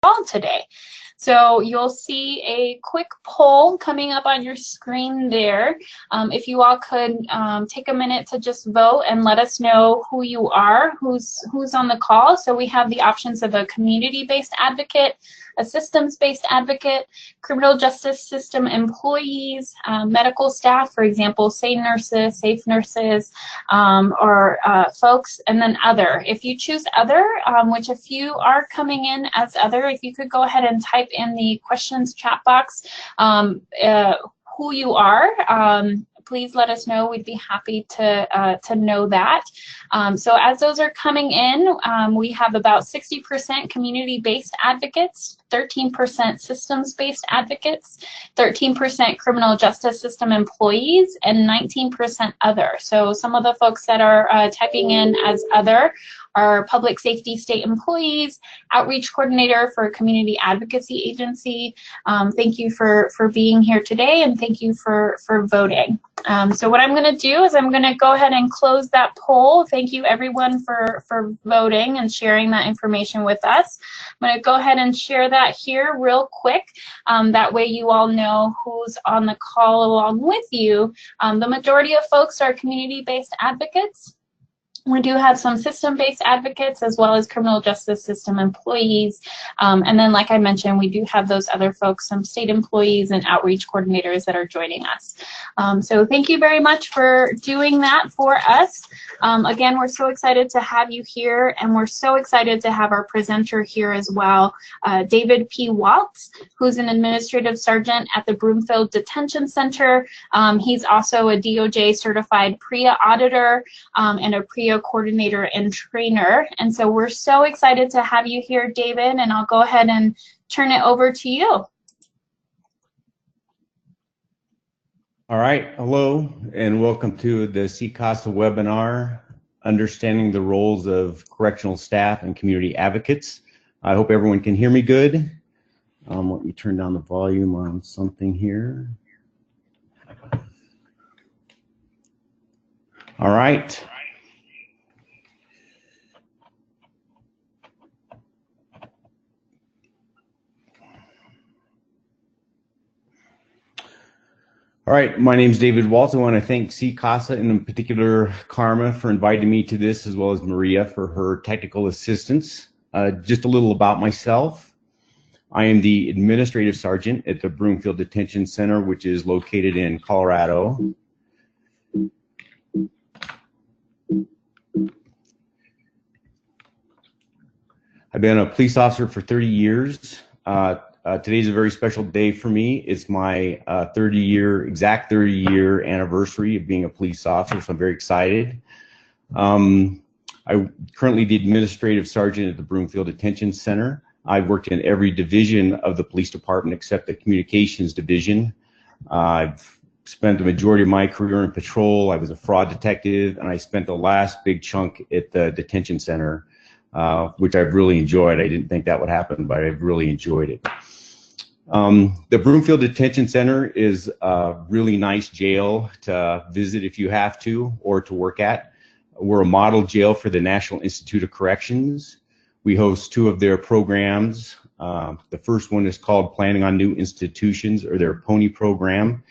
call today. So you'll see a quick poll coming up on your screen there. If you all could take a minute to just vote and let us know who you are, who's on the call. So we have the options of a community-based advocate, a systems-based advocate, criminal justice system employees, medical staff, for example, SAFE nurses, or folks, and then other. If you choose other, which a few are coming in as other, if you could go ahead and type in the questions chat box who you are, please let us know. We'd be happy to know that. So as those are coming in, we have about 60% community-based advocates, 13% systems-based advocates, 13% criminal justice system employees, and 19% other. So some of the folks that are typing in as other are public safety state employees, outreach coordinator for a community advocacy agency. Thank you for being here today, and thank you for voting. So what I'm going to do is I'm going to go ahead and close that poll. Thank you everyone for voting and sharing that information with us. I'm going to go ahead and share that here real quick. That way you all know who's on the call along with you. The majority of folks are community-based advocates. We do have some system-based advocates as well as criminal justice system employees. And then, like I mentioned, we do have those other folks, some state employees and outreach coordinators that are joining us. So thank you very much for doing that for us. Again, we're so excited to have you here, and we're so excited to have our presenter here as well, David P. Walts, who's an administrative sergeant at the Broomfield Detention Center. He's also a DOJ certified PREA auditor and a PREA coordinator and trainer. And so we're so excited to have you here, David, and I'll go ahead and turn it over to you. All right, hello, and welcome to the CCASA webinar, Understanding the Roles of Correctional Staff and Community Advocates. I hope everyone can hear me good. Let me turn down the volume on something here. All right. All right, my name is David Walts. I want to thank CCASA and in particular Karma for inviting me to this, as well as Maria for her technical assistance. Just a little about myself. I am the administrative sergeant at the Broomfield Detention Center, which is located in Colorado. I've been a police officer for 30 years. Today's a very special day for me. It's my exact 30-year anniversary of being a police officer, so I'm very excited. I'm currently the administrative sergeant at the Broomfield Detention Center. I've worked in every division of the police department except the communications division. I've spent the majority of my career in patrol. I was a fraud detective, and I spent the last big chunk at the detention center, which I've really enjoyed. I didn't think that would happen, but I've really enjoyed it. The Broomfield Detention Center is a really nice jail to visit if you have to, or to work at. We're a model jail for the National Institute of Corrections. We host 2 of their programs. The first one is called Planning on New Institutions, or their PONY program.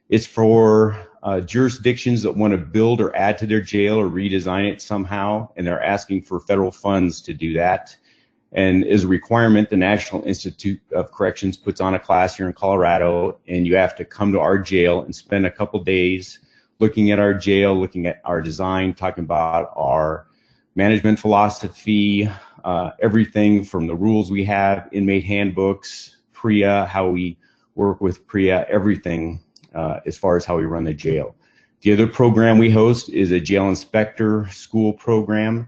It's for jurisdictions that want to build or add to their jail or redesign it somehow, and they're asking for federal funds to do that. And as a requirement, the National Institute of Corrections puts on a class here in Colorado, and you have to come to our jail and spend a couple days looking at our jail, looking at our design, talking about our management philosophy, everything from the rules we have, inmate handbooks, PREA, how we work with PREA, everything as far as how we run the jail. The other program we host is a jail inspector school program.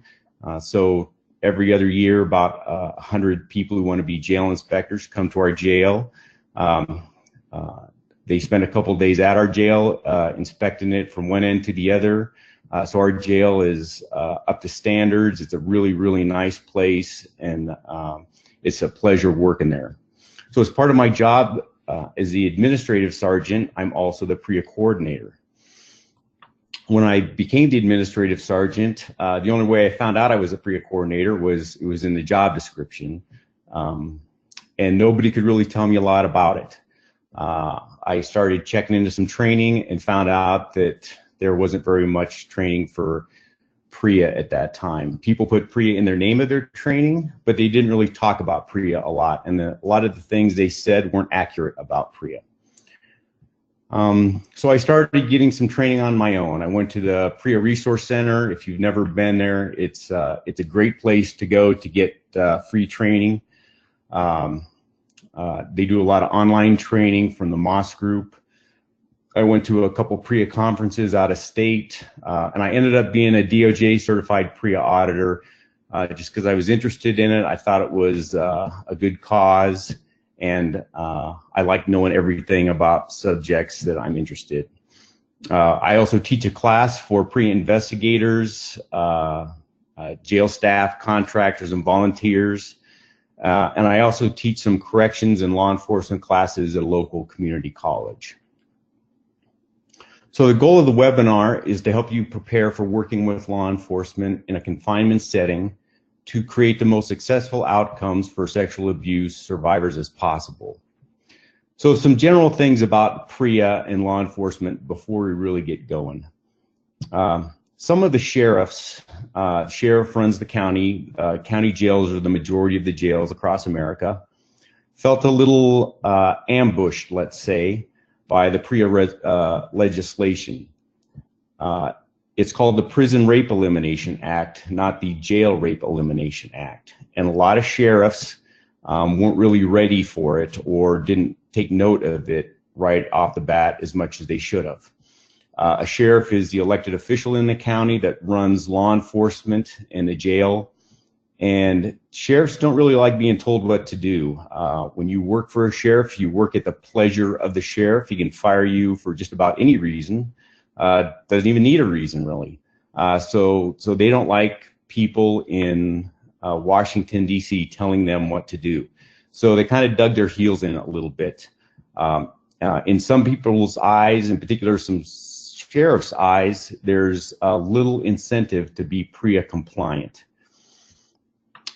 So every other year, about 100 people who want to be jail inspectors come to our jail. They spend a couple of days at our jail inspecting it from one end to the other. So our jail is up to standards. It's a really, really nice place, and it's a pleasure working there. So as part of my job as the administrative sergeant, I'm also the PREA coordinator. When I became the administrative sergeant, the only way I found out I was a PREA coordinator was it was in the job description. and nobody could really tell me a lot about it. I started checking into some training and found out that there wasn't very much training for PREA at that time. People put PREA in their name of their training, but they didn't really talk about PREA a lot, and a lot of the things they said weren't accurate about PREA. So I started getting some training on my own. I went to the PREA Resource Center. If you've never been there, it's a great place to go to get free training. They do a lot of online training from the Moss Group. I went to a couple PREA conferences out of state, and I ended up being a DOJ certified PREA auditor just because I was interested in it. I thought it was a good cause, and I like knowing everything about subjects that I'm interested. I also teach a class for PREA investigators, jail staff, contractors, and volunteers. And I also teach some corrections and law enforcement classes at a local community college. So the goal of the webinar is to help you prepare for working with law enforcement in a confinement setting to create the most successful outcomes for sexual abuse survivors as possible. So some general things about PREA and law enforcement before we really get going. Some of the sheriffs, sheriff runs the county, county jails are the majority of the jails across America, felt a little ambushed, let's say, by the PREA legislation. It's called the Prison Rape Elimination Act, not the Jail Rape Elimination Act. And a lot of sheriffs weren't really ready for it or didn't take note of it right off the bat as much as they should have. A sheriff is the elected official in the county that runs law enforcement in the jail, and sheriffs don't really like being told what to do. When you work for a sheriff, you work at the pleasure of the sheriff. He can fire you for just about any reason. Doesn't even need a reason, really. So they don't like people in Washington, D.C. telling them what to do. So they kind of dug their heels in a little bit. In some people's eyes, in particular some sheriff's eyes, there's a little incentive to be PREA compliant.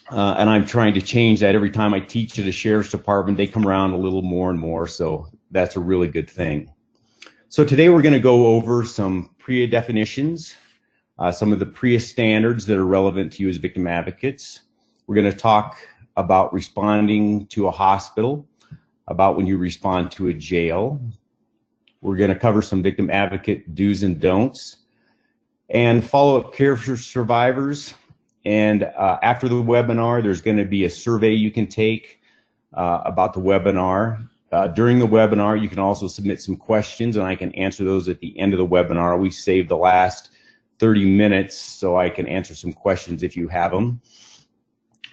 And I'm trying to change that. Every time I teach at a sheriff's department, they come around a little more and more, so that's a really good thing. So today we're going to go over some PREA definitions, some of the PREA standards that are relevant to you as victim advocates. We're going to talk about responding to a hospital, about when you respond to a jail. We're going to cover some victim advocate do's and don'ts, and follow-up care for survivors. And after the webinar, there's going to be a survey you can take about the webinar. During the webinar, you can also submit some questions, and I can answer those at the end of the webinar. We saved the last 30 minutes so I can answer some questions if you have them.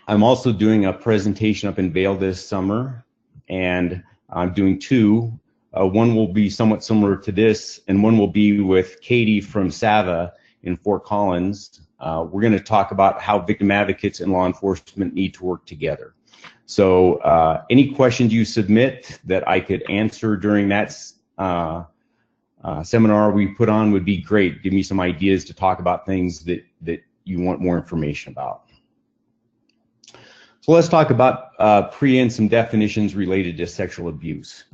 I'm also doing a presentation up in Vail this summer, and I'm doing two. One will be somewhat similar to this, and one will be with Katie from SAVA in Fort Collins. We're going to talk about how victim advocates and law enforcement need to work together. So any questions you submit that I could answer during that seminar we put on would be great. Give me some ideas to talk about things that you want more information about. So let's talk about PREA and some definitions related to sexual abuse.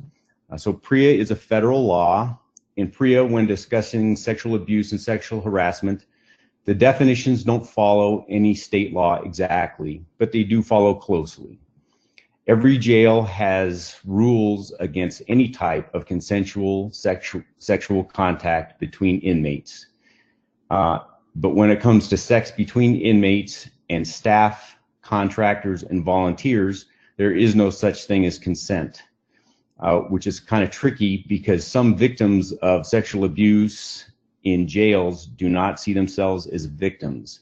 So PREA is a federal law. In PREA, when discussing sexual abuse and sexual harassment, the definitions don't follow any state law exactly, but they do follow closely. Every jail has rules against any type of consensual sexual contact between inmates. But when it comes to sex between inmates and staff, contractors, and volunteers, there is no such thing as consent, which is kind of tricky because some victims of sexual abuse in jails do not see themselves as victims.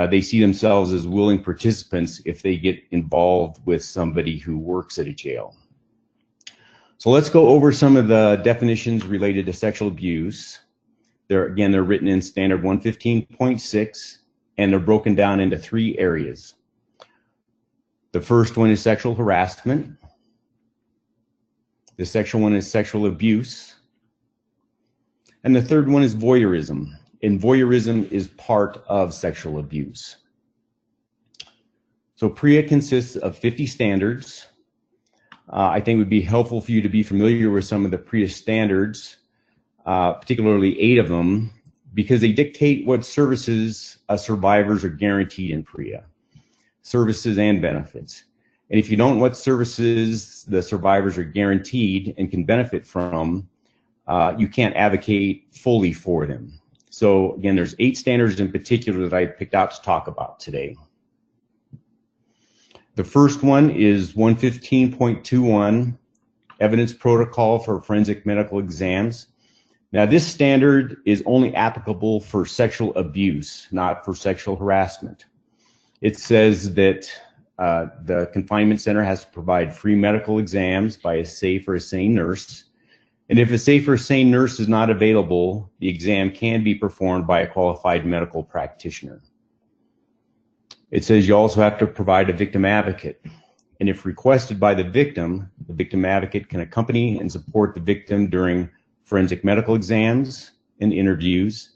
They see themselves as willing participants if they get involved with somebody who works at a jail. So let's go over some of the definitions related to sexual abuse. They're written in Standard 115.6, and they're broken down into 3 areas. The first one is sexual harassment. The second one is sexual abuse. And the third one is voyeurism. And voyeurism is part of sexual abuse. So PREA consists of 50 standards. I think it would be helpful for you to be familiar with some of the PREA standards, particularly 8 of them, because they dictate what services survivors are guaranteed in PREA, services and benefits. And if you don't know what services the survivors are guaranteed and can benefit from, you can't advocate fully for them. So again, there's 8 standards in particular that I picked out to talk about today. The first one is 115.21, Evidence Protocol for Forensic Medical Exams. Now, this standard is only applicable for sexual abuse, not for sexual harassment. It says that the confinement center has to provide free medical exams by a safe or a sane nurse. And if a safe or sane nurse is not available, the exam can be performed by a qualified medical practitioner. It says you also have to provide a victim advocate. And if requested by the victim advocate can accompany and support the victim during forensic medical exams and interviews,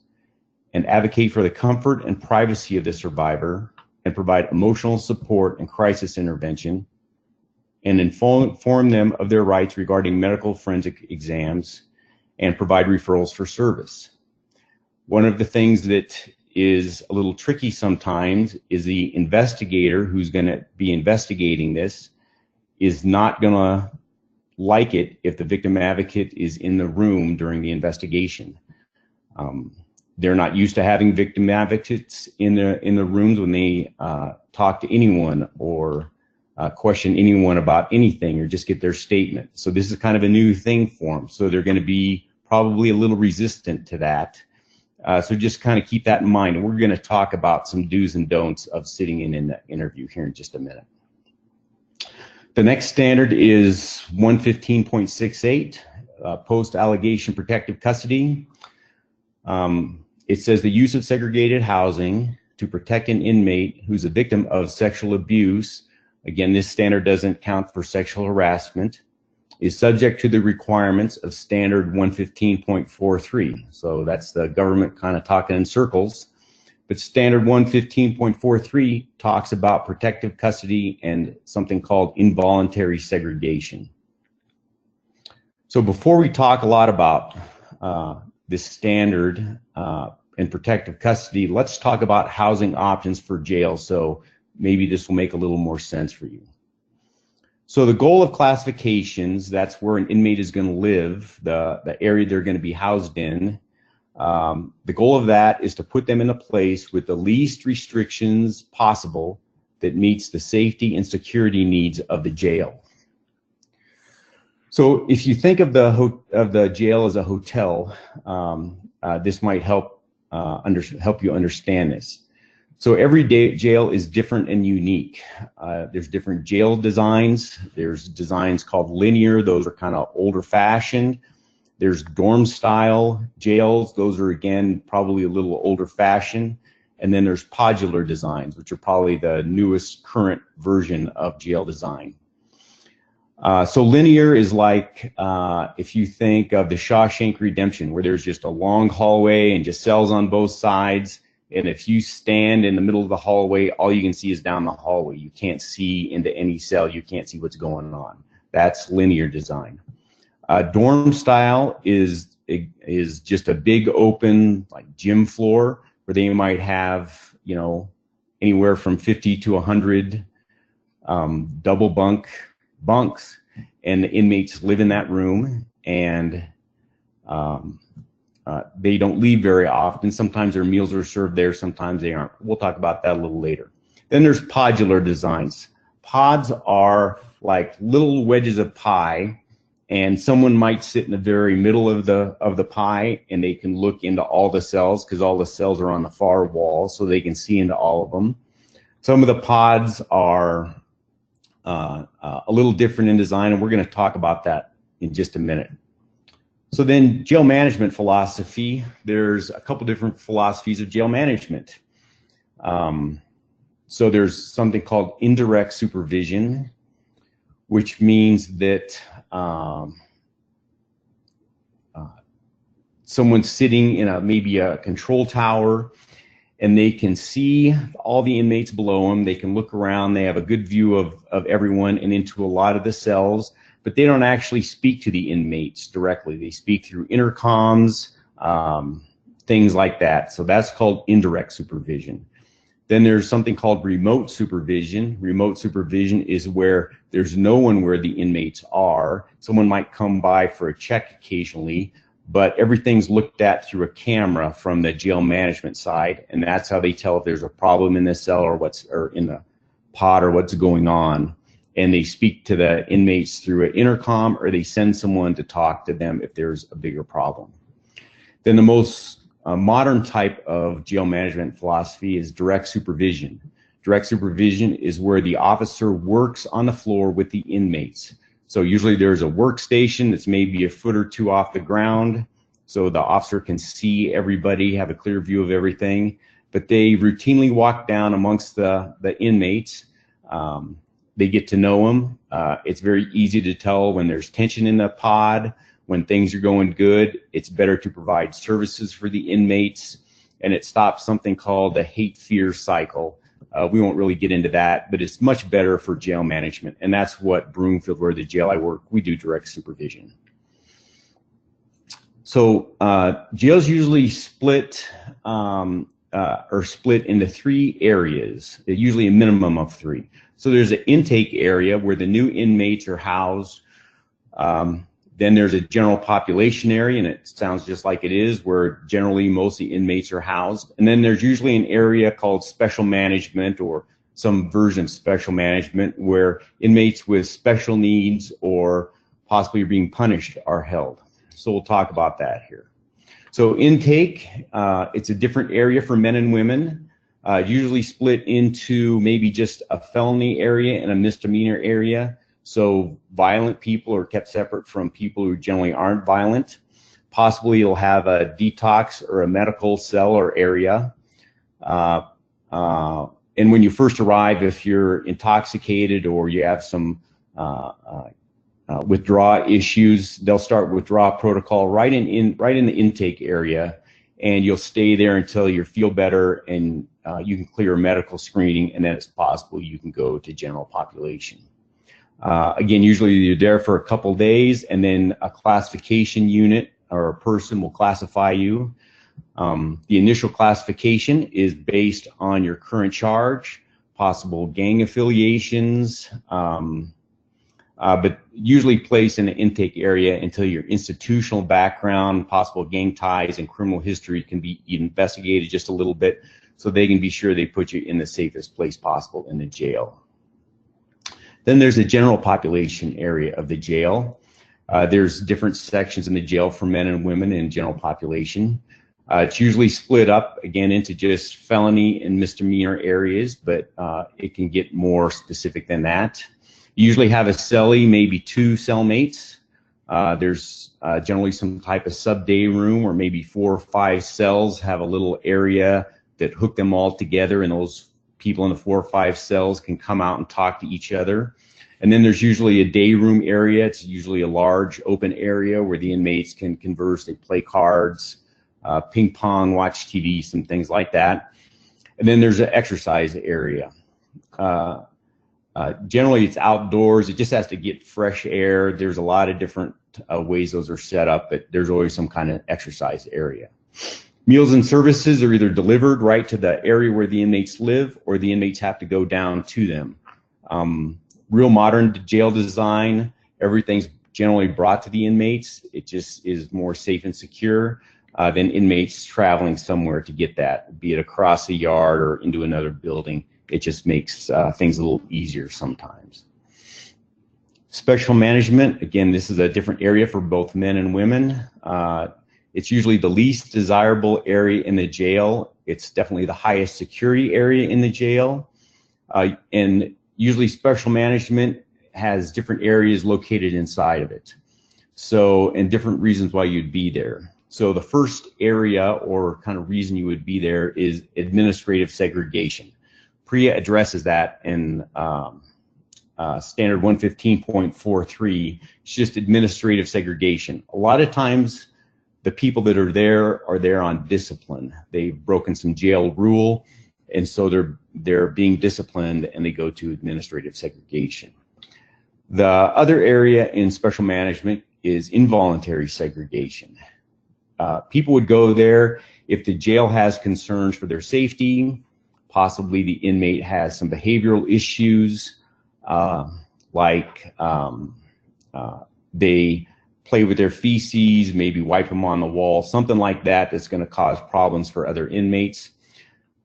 and advocate for the comfort and privacy of the survivor, and provide emotional support and crisis intervention, and inform them of their rights regarding medical forensic exams, and provide referrals for service. One of the things that is a little tricky sometimes is the investigator who's going to be investigating this is not going to like it if the victim advocate is in the room during the investigation. They're not used to having victim advocates in the rooms when they talk to anyone or question anyone about anything or just get their statement. So this is kind of a new thing for them. So they're going to be probably a little resistant to that. So just kind of keep that in mind. And we're going to talk about some do's and don'ts of sitting in the interview here in just a minute. The next standard is 115.68, post-allegation protective custody. It says the use of segregated housing to protect an inmate who's a victim of sexual abuse, again, this standard doesn't count for sexual harassment, is subject to the requirements of standard 115.43. So that's the government kind of talking in circles. But standard 115.43 talks about protective custody and something called involuntary segregation. So before we talk a lot about this standard and protective custody, let's talk about housing options for jail. So maybe this will make a little more sense for you. So the goal of classifications, that's where an inmate is going to live, the area they're going to be housed in. The goal of that is to put them in a place with the least restrictions possible that meets the safety and security needs of the jail. So if you think of the jail as a hotel, this might help you understand this. So every jail is different and unique. There's different jail designs. There's designs called linear. Those are kind of older fashioned. There's dorm style jails. Those are, again, probably a little older fashioned. And then there's podular designs, which are probably the newest current version of jail design. So linear is like if you think of the Shawshank Redemption, where there's just a long hallway and just cells on both sides. And if you stand in the middle of the hallway, all you can see is down the hallway. You can't see into any cell. You can't see what's going on. That's linear design. Dorm style is just a big open like gym floor where they might have, you know, anywhere from 50 to 100 double bunks, and the inmates live in that room, and they don't leave very often. Sometimes their meals are served there, sometimes they aren't. We'll talk about that a little later. Then there's podular designs. Pods are like little wedges of pie, and someone might sit in the very middle of the pie, and they can look into all the cells because all the cells are on the far wall, so they can see into all of them. Some of the pods are a little different in design, and we're going to talk about that in just a minute. So then jail management philosophy, there's a couple different philosophies of jail management. So there's something called indirect supervision, which means that someone's sitting in maybe a control tower, and they can see all the inmates below them. They can look around. They have a good view of everyone and into a lot of the cells. but they don't actually speak to the inmates directly. They speak through intercoms, things like that. So that's called indirect supervision. Then there's something called remote supervision. Remote supervision is where there's no one where the inmates are. Someone might come by for a check occasionally, but everything's looked at through a camera from the jail management side, and that's how they tell if there's a problem in the cell or in the pod or what's going on. And they speak to the inmates through an intercom, or they send someone to talk to them if there's a bigger problem. Then the most modern type of jail management philosophy is direct supervision. Direct supervision is where the officer works on the floor with the inmates. So usually there's a workstation that's maybe a foot or two off the ground, so the officer can see everybody, have a clear view of everything. But they routinely walk down amongst the inmates. They get to know them. It's very easy to tell when there's tension in the pod. When things are going good, it's better to provide services for the inmates, and it stops something called the hate-fear cycle. We won't really get into that, but it's much better for jail management, and that's what Broomfield, where the jail I work, we do direct supervision. So jails usually split into 3 areas, usually a minimum of 3. So there's an intake area where the new inmates are housed. Then there's a general population area, and it sounds just like it is, where generally most of the inmates are housed. And then there's usually an area called special management, or some version of special management, where inmates with special needs or possibly being punished are held. So we'll talk about that here. So intake, it's a different area for men and women, usually split into maybe just a felony area and a misdemeanor area. So violent people are kept separate from people who generally aren't violent. Possibly you'll have a detox or a medical cell or area. And when you first arrive, if you're intoxicated or you have some withdrawal issues, they'll start withdrawal protocol right in the intake area, and you'll stay there until you feel better and you can clear medical screening, and then it's possible you can go to general population. Again, usually you're there for a couple days, and then a classification unit or a person will classify you. The initial classification is based on your current charge, possible gang affiliations, but usually placed in the intake area until your institutional background, possible gang ties, and criminal history can be investigated just a little bit, so they can be sure they put you in the safest place possible in the jail. Then there's a general population area of the jail. There's different sections in the jail for men and women in general population. It's usually split up, again, into just felony and misdemeanor areas, but it can get more specific than that. You usually have a cellie, maybe 2 cellmates. There's generally some type of sub-day room, or maybe 4 or 5 cells have a little area that hook them all together, and those people in the 4 or 5 cells can come out and talk to each other. And then there's usually a day room area. It's usually a large open area where the inmates can converse, they play cards, ping pong, watch TV, some things like that. And then there's an exercise area. Generally it's outdoors. It just has to get fresh air. There's a lot of different ways those are set up, but there's always some kind of exercise area. Meals and services are either delivered right to the area where the inmates live, or the inmates have to go down to them. Real modern jail design, everything's generally brought to the inmates. It just is more safe and secure than inmates traveling somewhere to get that, be it across a yard or into another building. It just makes things a little easier sometimes. Special management, again, this is a different area for both men and women. It's usually the least desirable area in the jail. It's definitely the highest security area in the jail. And usually special management has different areas located inside of it. So, and different reasons why you'd be there. So the first area or kind of reason you would be there is administrative segregation. PREA addresses that in standard 115.43. It's just administrative segregation. A lot of times the people that are there on discipline. They've broken some jail rule, and so they're being disciplined, and they go to administrative segregation. The other area in special management is involuntary segregation. People would go there if the jail has concerns for their safety, possibly the inmate has some behavioral issues, like they play with their feces, maybe wipe them on the wall, something like that that's going to cause problems for other inmates.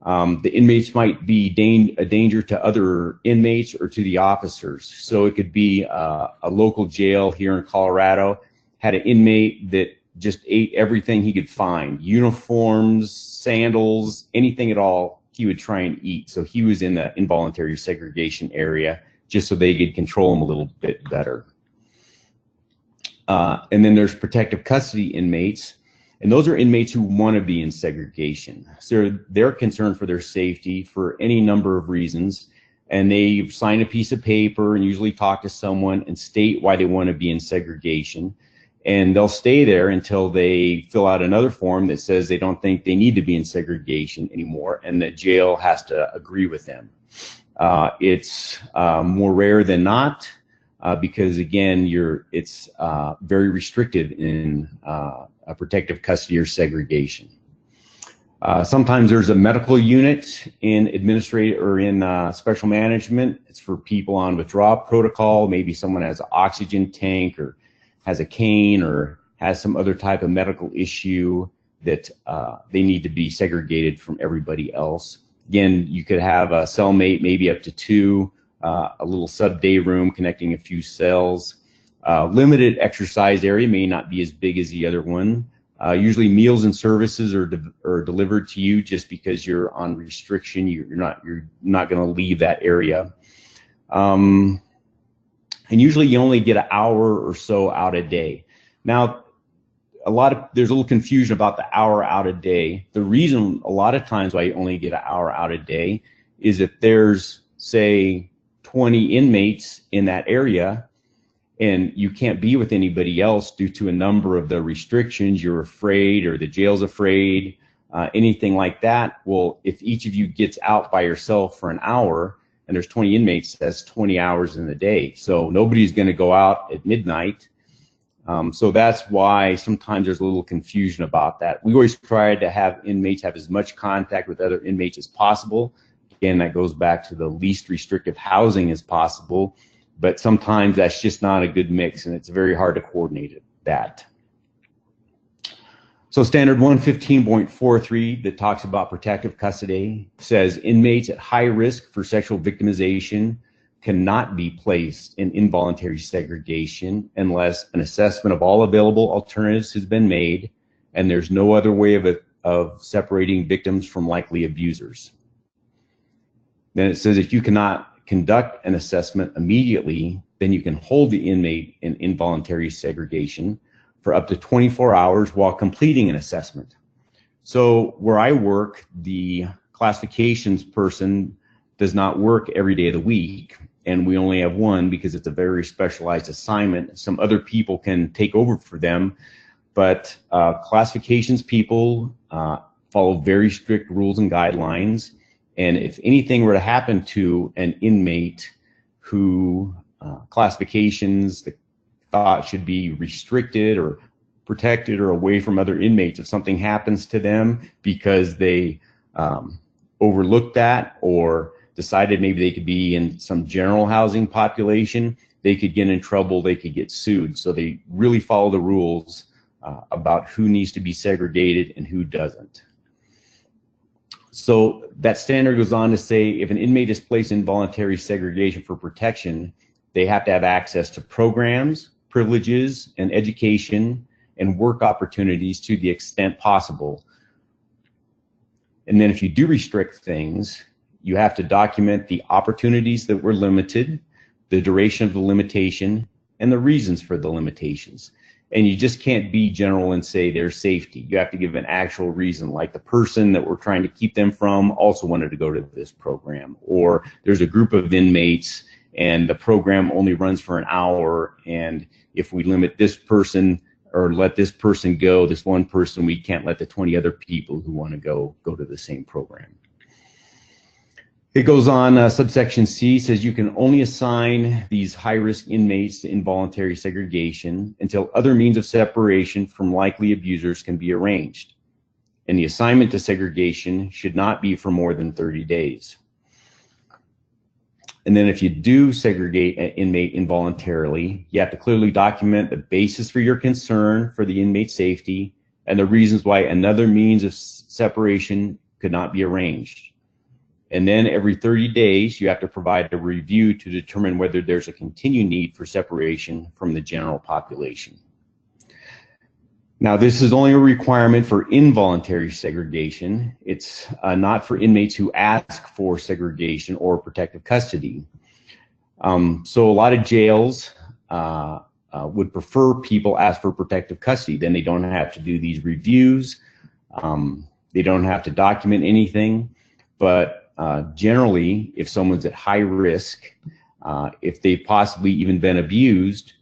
The inmates might be a danger to other inmates or to the officers. So it could be a local jail here in Colorado had an inmate that just ate everything he could find, uniforms, sandals, anything at all he would try and eat. So he was in the involuntary segregation area just so they could control him a little bit better. And then there's protective custody inmates. And those are inmates who want to be in segregation. So they're concerned for their safety for any number of reasons. And they sign a piece of paper and usually talk to someone and state why they want to be in segregation. And they'll stay there until they fill out another form that says they don't think they need to be in segregation anymore, and the jail has to agree with them. It's more rare than not because, again, it's very restrictive in a protective custody or segregation. Sometimes there's a medical unit in administrative or in special management. It's for people on withdrawal protocol. Maybe someone has an oxygen tank or has a cane or has some other type of medical issue that they need to be segregated from everybody else. Again, you could have a cellmate, maybe up to two, a little sub-day room connecting a few cells. Limited exercise area may not be as big as the other one. Usually meals and services are delivered to you just because you're on restriction. You're not going to leave that area. And usually you only get an hour or so out a day. Now, there's a little confusion about the hour out a day. The reason a lot of times why you only get an hour out a day is if there's, say, 20 inmates in that area and you can't be with anybody else due to a number of the restrictions, you're afraid or the jail's afraid, anything like that. Well, if each of you gets out by yourself for an hour, and there's 20 inmates, that's 20 hours in the day. So nobody's going to go out at midnight. So that's why sometimes there's a little confusion about that. We always try to have inmates have as much contact with other inmates as possible. Again, that goes back to the least restrictive housing as possible. But sometimes that's just not a good mix, and it's very hard to coordinate that. So standard 115.43 that talks about protective custody says inmates at high risk for sexual victimization cannot be placed in involuntary segregation unless an assessment of all available alternatives has been made and there's no other way of separating victims from likely abusers. Then it says if you cannot conduct an assessment immediately, then you can hold the inmate in involuntary segregation for up to 24 hours while completing an assessment. So where I work, the classifications person does not work every day of the week, and we only have one because it's a very specialized assignment. Some other people can take over for them, but classifications people follow very strict rules and guidelines, and if anything were to happen to an inmate who classifications, thought should be restricted or protected or away from other inmates, if something happens to them because they overlooked that or decided maybe they could be in some general housing population, they could get in trouble, they could get sued. So they really follow the rules about who needs to be segregated and who doesn't. So that standard goes on to say if an inmate is placed in voluntary segregation for protection, they have to have access to programs, privileges, and education and work opportunities to the extent possible. And then if you do restrict things, you have to document the opportunities that were limited, the duration of the limitation, and the reasons for the limitations. And you just can't be general and say there's safety. You have to give an actual reason, like the person that we're trying to keep them from also wanted to go to this program, or there's a group of inmates and the program only runs for an hour, and if we limit this person or let this person go, this one person, we can't let the 20 other people who want to go to the same program. It goes on, subsection C says you can only assign these high-risk inmates to involuntary segregation until other means of separation from likely abusers can be arranged. And the assignment to segregation should not be for more than 30 days. And then if you do segregate an inmate involuntarily, you have to clearly document the basis for your concern for the inmate's safety and the reasons why another means of separation could not be arranged. And then every 30 days, you have to provide a review to determine whether there's a continued need for separation from the general population. Now, this is only a requirement for involuntary segregation. It's not for inmates who ask for segregation or protective custody. So a lot of jails would prefer people ask for protective custody. Then they don't have to do these reviews. They don't have to document anything. But generally, if someone's at high risk, if they've possibly even been abused,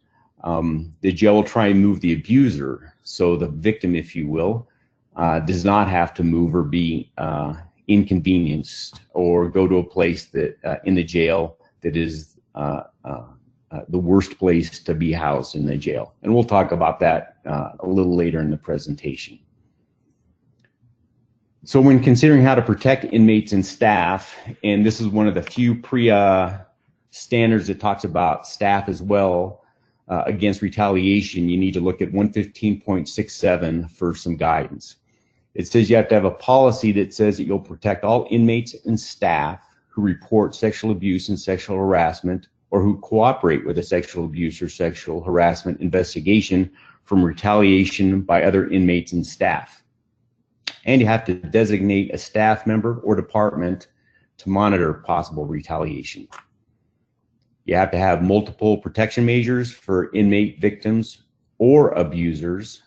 the jail will try and move the abuser. So the victim, if you will, does not have to move or be inconvenienced or go to a place that in the jail that is the worst place to be housed in the jail. And we'll talk about that a little later in the presentation. So when considering how to protect inmates and staff, and this is one of the few PREA standards that talks about staff as well against retaliation, you need to look at 115.67 for some guidance. It says you have to have a policy that says that you'll protect all inmates and staff who report sexual abuse and sexual harassment or who cooperate with a sexual abuse or sexual harassment investigation from retaliation by other inmates and staff. And you have to designate a staff member or department to monitor possible retaliation. You have to have multiple protection measures for inmate victims or abusers.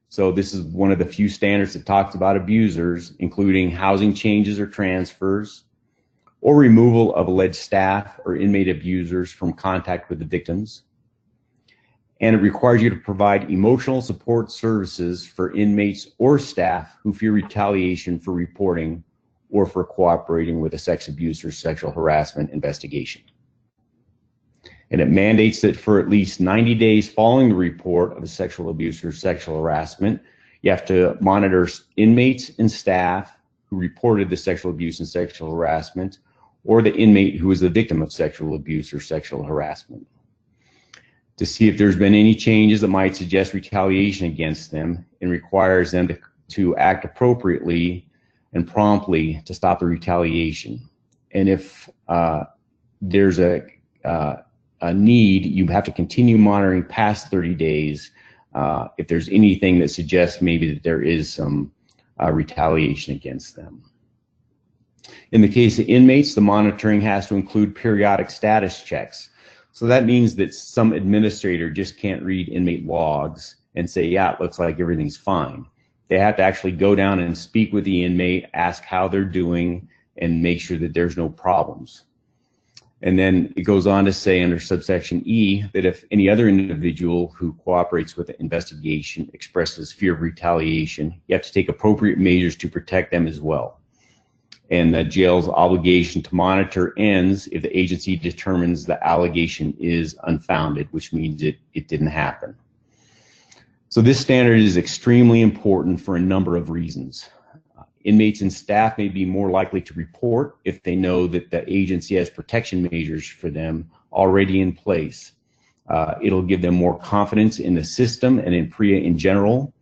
So this is one of the few standards that talks about abusers, including housing changes or transfers, or removal of alleged staff or inmate abusers from contact with the victims. And it requires you to provide emotional support services for inmates or staff who fear retaliation for reporting or for cooperating with a sex abuse or sexual harassment investigation. And it mandates that for at least 90 days following the report of a sexual abuse or sexual harassment, you have to monitor inmates and staff who reported the sexual abuse and sexual harassment, or the inmate who was the victim of sexual abuse or sexual harassment, to see if there's been any changes that might suggest retaliation against them, and requires them to act appropriately and promptly to stop the retaliation. And if there's a need, you have to continue monitoring past 30 days if there's anything that suggests maybe that there is some retaliation against them. In the case of inmates, the monitoring has to include periodic status checks. So that means that some administrator just can't read inmate logs and say, yeah, it looks like everything's fine. They have to actually go down and speak with the inmate, ask how they're doing, and make sure that there's no problems. And then it goes on to say under subsection E that if any other individual who cooperates with the investigation expresses fear of retaliation, you have to take appropriate measures to protect them as well. And the jail's obligation to monitor ends if the agency determines the allegation is unfounded, which means it didn't happen. So this standard is extremely important for a number of reasons. Inmates and staff may be more likely to report if they know that the agency has protection measures for them already in place. It'll give them more confidence in the system and in PREA in general.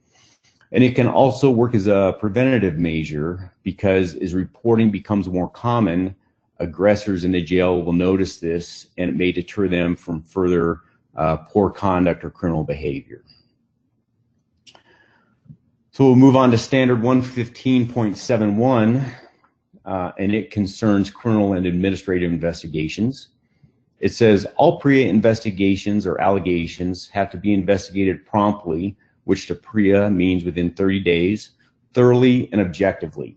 And it can also work as a preventative measure because as reporting becomes more common, aggressors in the jail will notice this and it may deter them from further poor conduct or criminal behavior. So we'll move on to standard 115.71, and it concerns criminal and administrative investigations. It says all PREA investigations or allegations have to be investigated promptly, which to PREA means within 30 days, thoroughly and objectively.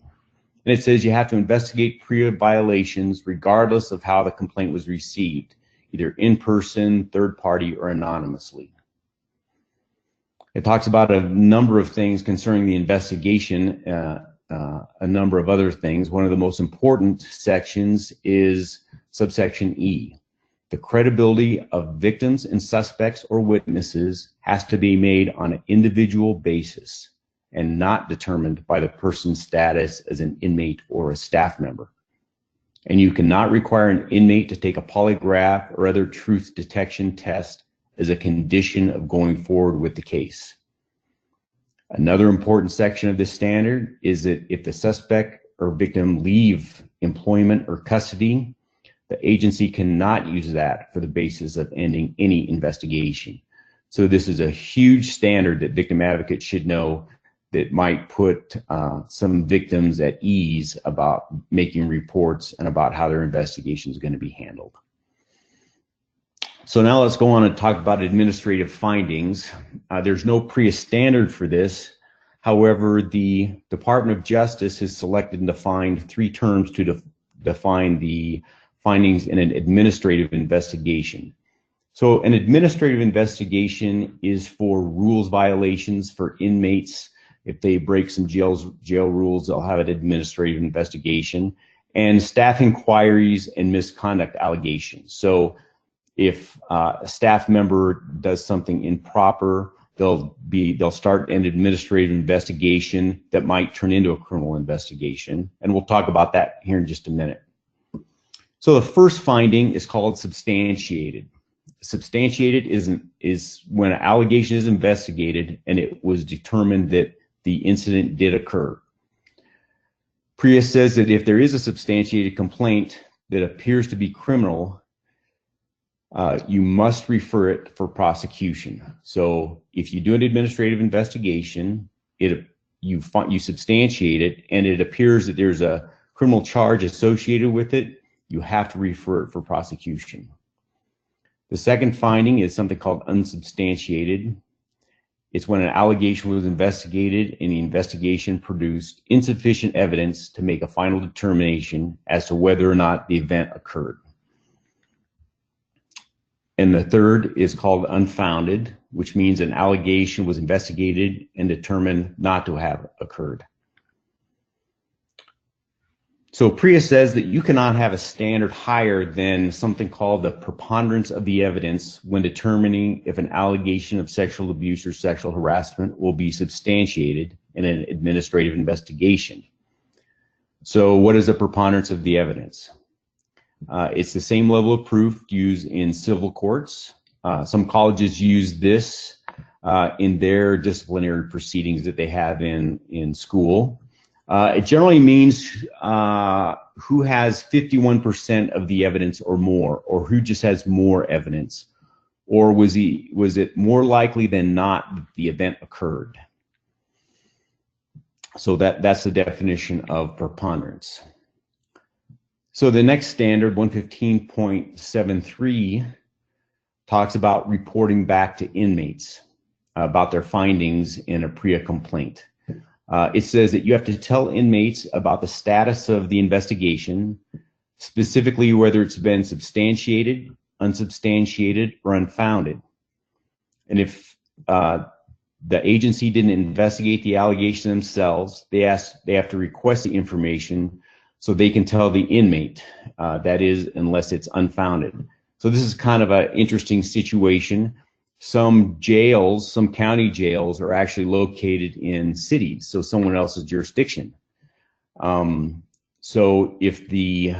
And it says you have to investigate PREA violations regardless of how the complaint was received, either in person, third party, or anonymously. It talks about a number of things concerning the investigation, a number of other things. One of the most important sections is subsection E. The credibility of victims and suspects or witnesses has to be made on an individual basis and not determined by the person's status as an inmate or a staff member. And you cannot require an inmate to take a polygraph or other truth detection test as a condition of going forward with the case. Another important section of this standard is that if the suspect or victim leave employment or custody, the agency cannot use that for the basis of ending any investigation. So this is a huge standard that victim advocates should know that might put some victims at ease about making reports and about how their investigation is going to be handled. So now let's go on and talk about administrative findings. There's no PREA standard for this. However, the Department of Justice has selected and defined 3 terms to define the findings in an administrative investigation. So an administrative investigation is for rules violations for inmates. If they break some jail rules, they'll have an administrative investigation, and staff inquiries and misconduct allegations. So if a staff member does something improper, they'll start an administrative investigation that might turn into a criminal investigation, and we'll talk about that here in just a minute. So the first finding is called substantiated. Substantiated is when an allegation is investigated and it was determined that the incident did occur. PREA says that if there is a substantiated complaint that appears to be criminal, you must refer it for prosecution. So if you do an administrative investigation, you substantiate it, and it appears that there's a criminal charge associated with it, you have to refer it for prosecution. The second finding is something called unsubstantiated. It's when an allegation was investigated and the investigation produced insufficient evidence to make a final determination as to whether or not the event occurred. And the third is called unfounded, which means an allegation was investigated and determined not to have occurred. So PREA says that you cannot have a standard higher than something called the preponderance of the evidence when determining if an allegation of sexual abuse or sexual harassment will be substantiated in an administrative investigation. So what is the preponderance of the evidence? It's the same level of proof used in civil courts. Some colleges use this in their disciplinary proceedings that they have in school. It generally means who has 51% of the evidence or more, or who just has more evidence, or was it more likely than not that the event occurred. So that's the definition of preponderance. So the next standard, 115.73, talks about reporting back to inmates about their findings in a PREA complaint. It says that you have to tell inmates about the status of the investigation, specifically whether it's been substantiated, unsubstantiated, or unfounded. And if the agency didn't investigate the allegation themselves, they have to request the information so they can tell the inmate, that is, unless it's unfounded. So this is kind of an interesting situation. Some jails, some county jails, are actually located in cities, so someone else's jurisdiction. So if the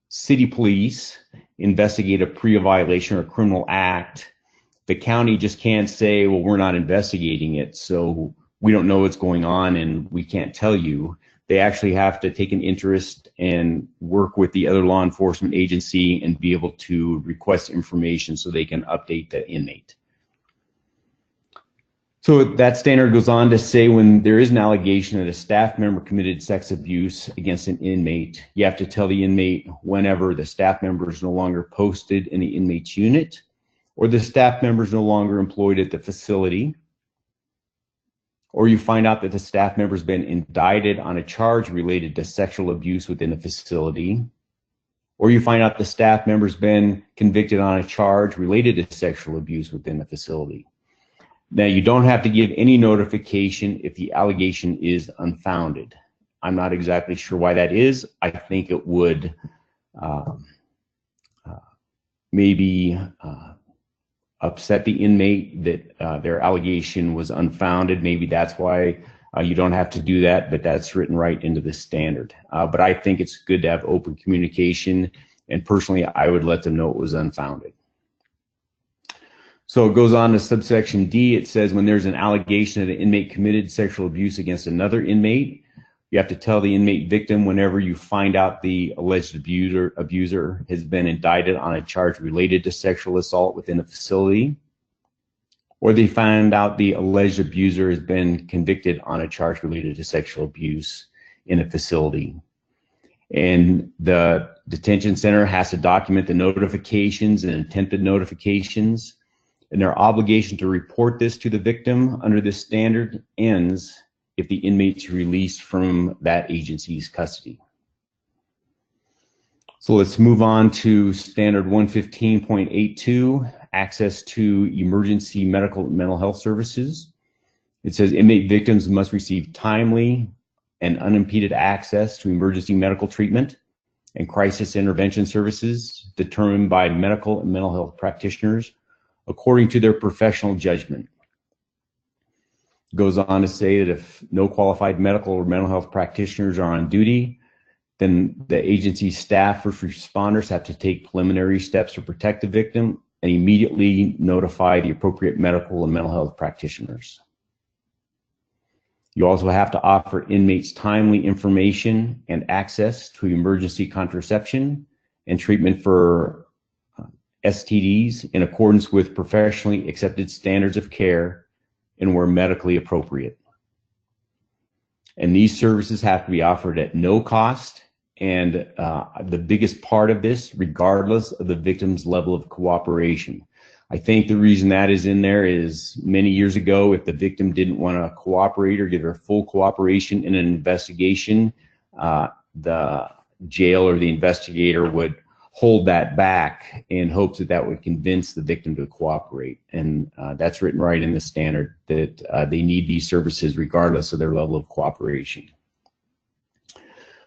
city police investigate a PREA violation or a criminal act, the county just can't say, well, we're not investigating it, so we don't know what's going on and we can't tell you. They actually have to take an interest and work with the other law enforcement agency and be able to request information so they can update the inmate. So that standard goes on to say when there is an allegation that a staff member committed sex abuse against an inmate, you have to tell the inmate whenever the staff member is no longer posted in the inmate's unit, or the staff member is no longer employed at the facility, or you find out that the staff member has been indicted on a charge related to sexual abuse within the facility, or you find out the staff member's been convicted on a charge related to sexual abuse within the facility. Now, you don't have to give any notification if the allegation is unfounded. I'm not exactly sure why that is. I think it would maybe upset the inmate that their allegation was unfounded. Maybe that's why you don't have to do that, but that's written right into the standard. But I think it's good to have open communication, and personally, I would let them know it was unfounded. So it goes on to subsection D. It says when there's an allegation that an inmate committed sexual abuse against another inmate, you have to tell the inmate victim whenever you find out the alleged abuser has been indicted on a charge related to sexual assault within a facility, or they find out the alleged abuser has been convicted on a charge related to sexual abuse in a facility. And the detention center has to document the notifications and attempted notifications, and their obligation to report this to the victim under this standard ends if the inmate's released from that agency's custody. So let's move on to standard 115.82, access to emergency medical and mental health services. It says inmate victims must receive timely and unimpeded access to emergency medical treatment and crisis intervention services determined by medical and mental health practitioners according to their professional judgment. It goes on to say that if no qualified medical or mental health practitioners are on duty, then the agency staff or responders have to take preliminary steps to protect the victim and immediately notify the appropriate medical and mental health practitioners. You also have to offer inmates timely information and access to emergency contraception and treatment for STDs in accordance with professionally accepted standards of care and where medically appropriate. And these services have to be offered at no cost, and the biggest part of this, regardless of the victim's level of cooperation. I think the reason that is in there is many years ago, if the victim didn't want to cooperate or give her full cooperation in an investigation, the jail or the investigator would hold that back in hopes that that would convince the victim to cooperate. And that's written right in the standard that they need these services regardless of their level of cooperation.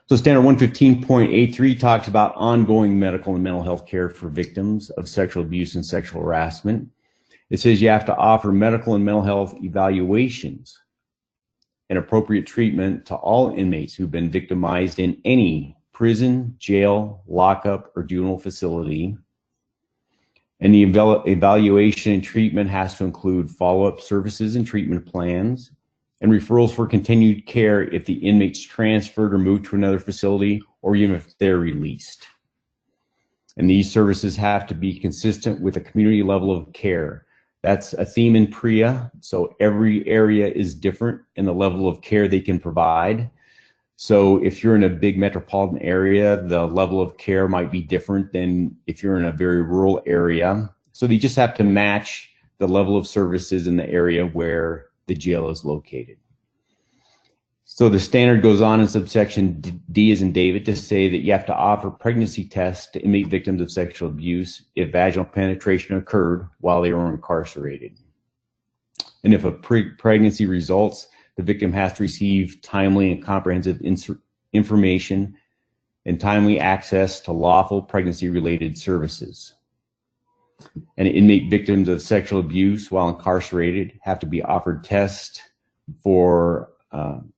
So standard 115.83 talks about ongoing medical and mental health care for victims of sexual abuse and sexual harassment. It says you have to offer medical and mental health evaluations and appropriate treatment to all inmates who've been victimized in any prison, jail, lockup, or juvenile facility. And the evaluation and treatment has to include follow-up services and treatment plans, and referrals for continued care if the inmate's transferred or moved to another facility, or even if they're released. And these services have to be consistent with a community level of care. That's a theme in PREA, so every area is different in the level of care they can provide. So if you're in a big metropolitan area, the level of care might be different than if you're in a very rural area. So they just have to match the level of services in the area where the jail is located. So the standard goes on in subsection D as in David to say that you have to offer pregnancy tests to inmate victims of sexual abuse if vaginal penetration occurred while they were incarcerated. And if a pregnancy results, the victim has to receive timely and comprehensive information and timely access to lawful pregnancy-related services. And inmate victims of sexual abuse while incarcerated have to be offered tests for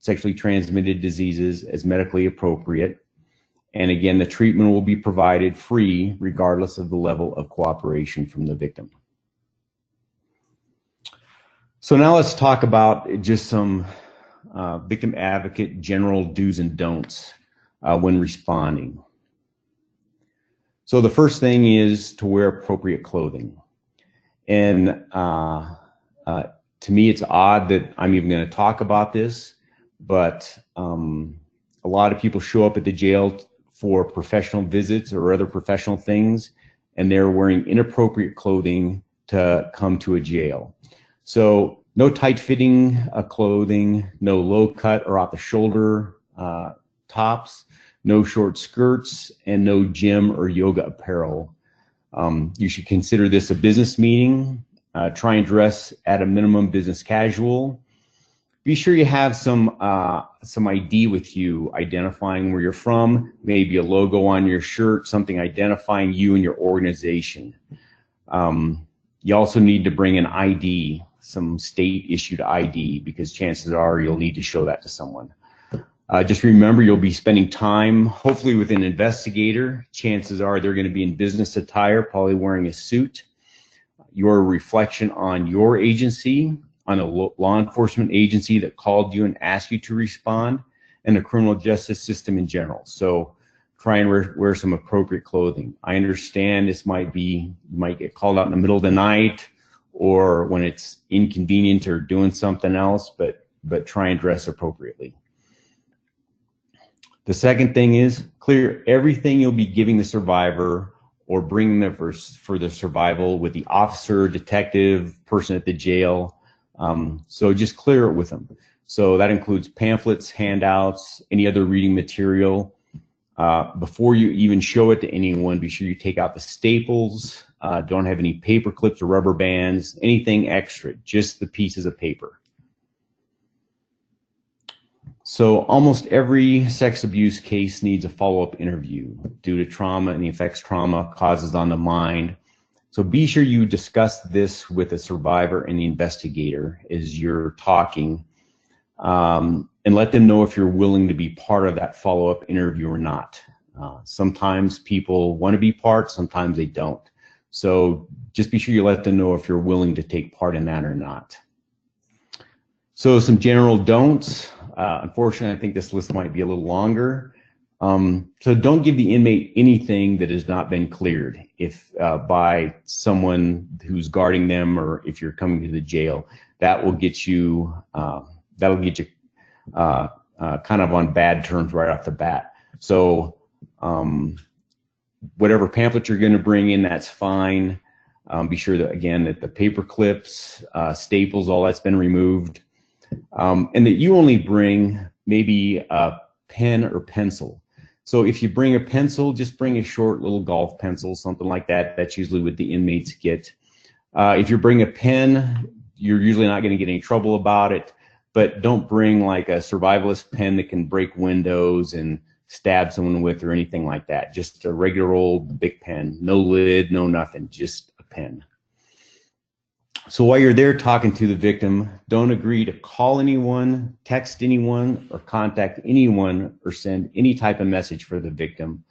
sexually transmitted diseases as medically appropriate. And again, the treatment will be provided free regardless of the level of cooperation from the victim. So now let's talk about just some victim advocate general do's and don'ts when responding. So the first thing is to wear appropriate clothing. And to me, it's odd that I'm even going to talk about this, but a lot of people show up at the jail for professional visits or other professional things, and they're wearing inappropriate clothing to come to a jail. So no tight-fitting clothing, no low-cut or off-the-shoulder tops, no short skirts, and no gym or yoga apparel. You should consider this a business meeting, Try and dress at a minimum business casual. Be sure you have some ID with you, identifying where you're from, maybe a logo on your shirt, something identifying you and your organization. You also need to bring an ID, some state-issued ID, because chances are you'll need to show that to someone. Just remember, you'll be spending time, hopefully with an investigator. Chances are they're going to be in business attire, probably wearing a suit. Your reflection on your agency, on a law enforcement agency that called you and asked you to respond, and the criminal justice system in general. So try and wear some appropriate clothing. I understand this might be, you might get called out in the middle of the night or when it's inconvenient or doing something else, but try and dress appropriately. The second thing is clear everything you'll be giving the survivor or bringing them for the survival with the officer, detective, person at the jail. So just clear it with them. So that includes pamphlets, handouts, any other reading material. Before you even show it to anyone, be sure you take out the staples. Don't have any paper clips or rubber bands, anything extra, just the pieces of paper. So almost every sex abuse case needs a follow-up interview due to trauma and the effects trauma causes on the mind. So be sure you discuss this with the survivor and the investigator as you're talking, and let them know if you're willing to be part of that follow-up interview or not. Sometimes people want to be part, sometimes they don't. So just be sure you let them know if you're willing to take part in that or not. So some general don'ts. Unfortunately, I think this list might be a little longer. So don't give the inmate anything that has not been cleared if by someone who's guarding them, or if you're coming to the jail. That will get you kind of on bad terms right off the bat. So whatever pamphlet you're going to bring in, that's fine. Be sure that, again, that the paper clips, staples, all that's been removed. And that you only bring maybe a pen or pencil. So if you bring a pencil, just bring a short little golf pencil, something like that. That's usually what the inmates get. If you bring a pen, you're usually not going to get any trouble about it, but don't bring like a survivalist pen that can break windows and stab someone with or anything like that. Just a regular old big pen, no lid, no nothing, just a pen. So while you're there talking to the victim, don't agree to call anyone, text anyone, or contact anyone or send any type of message for the victim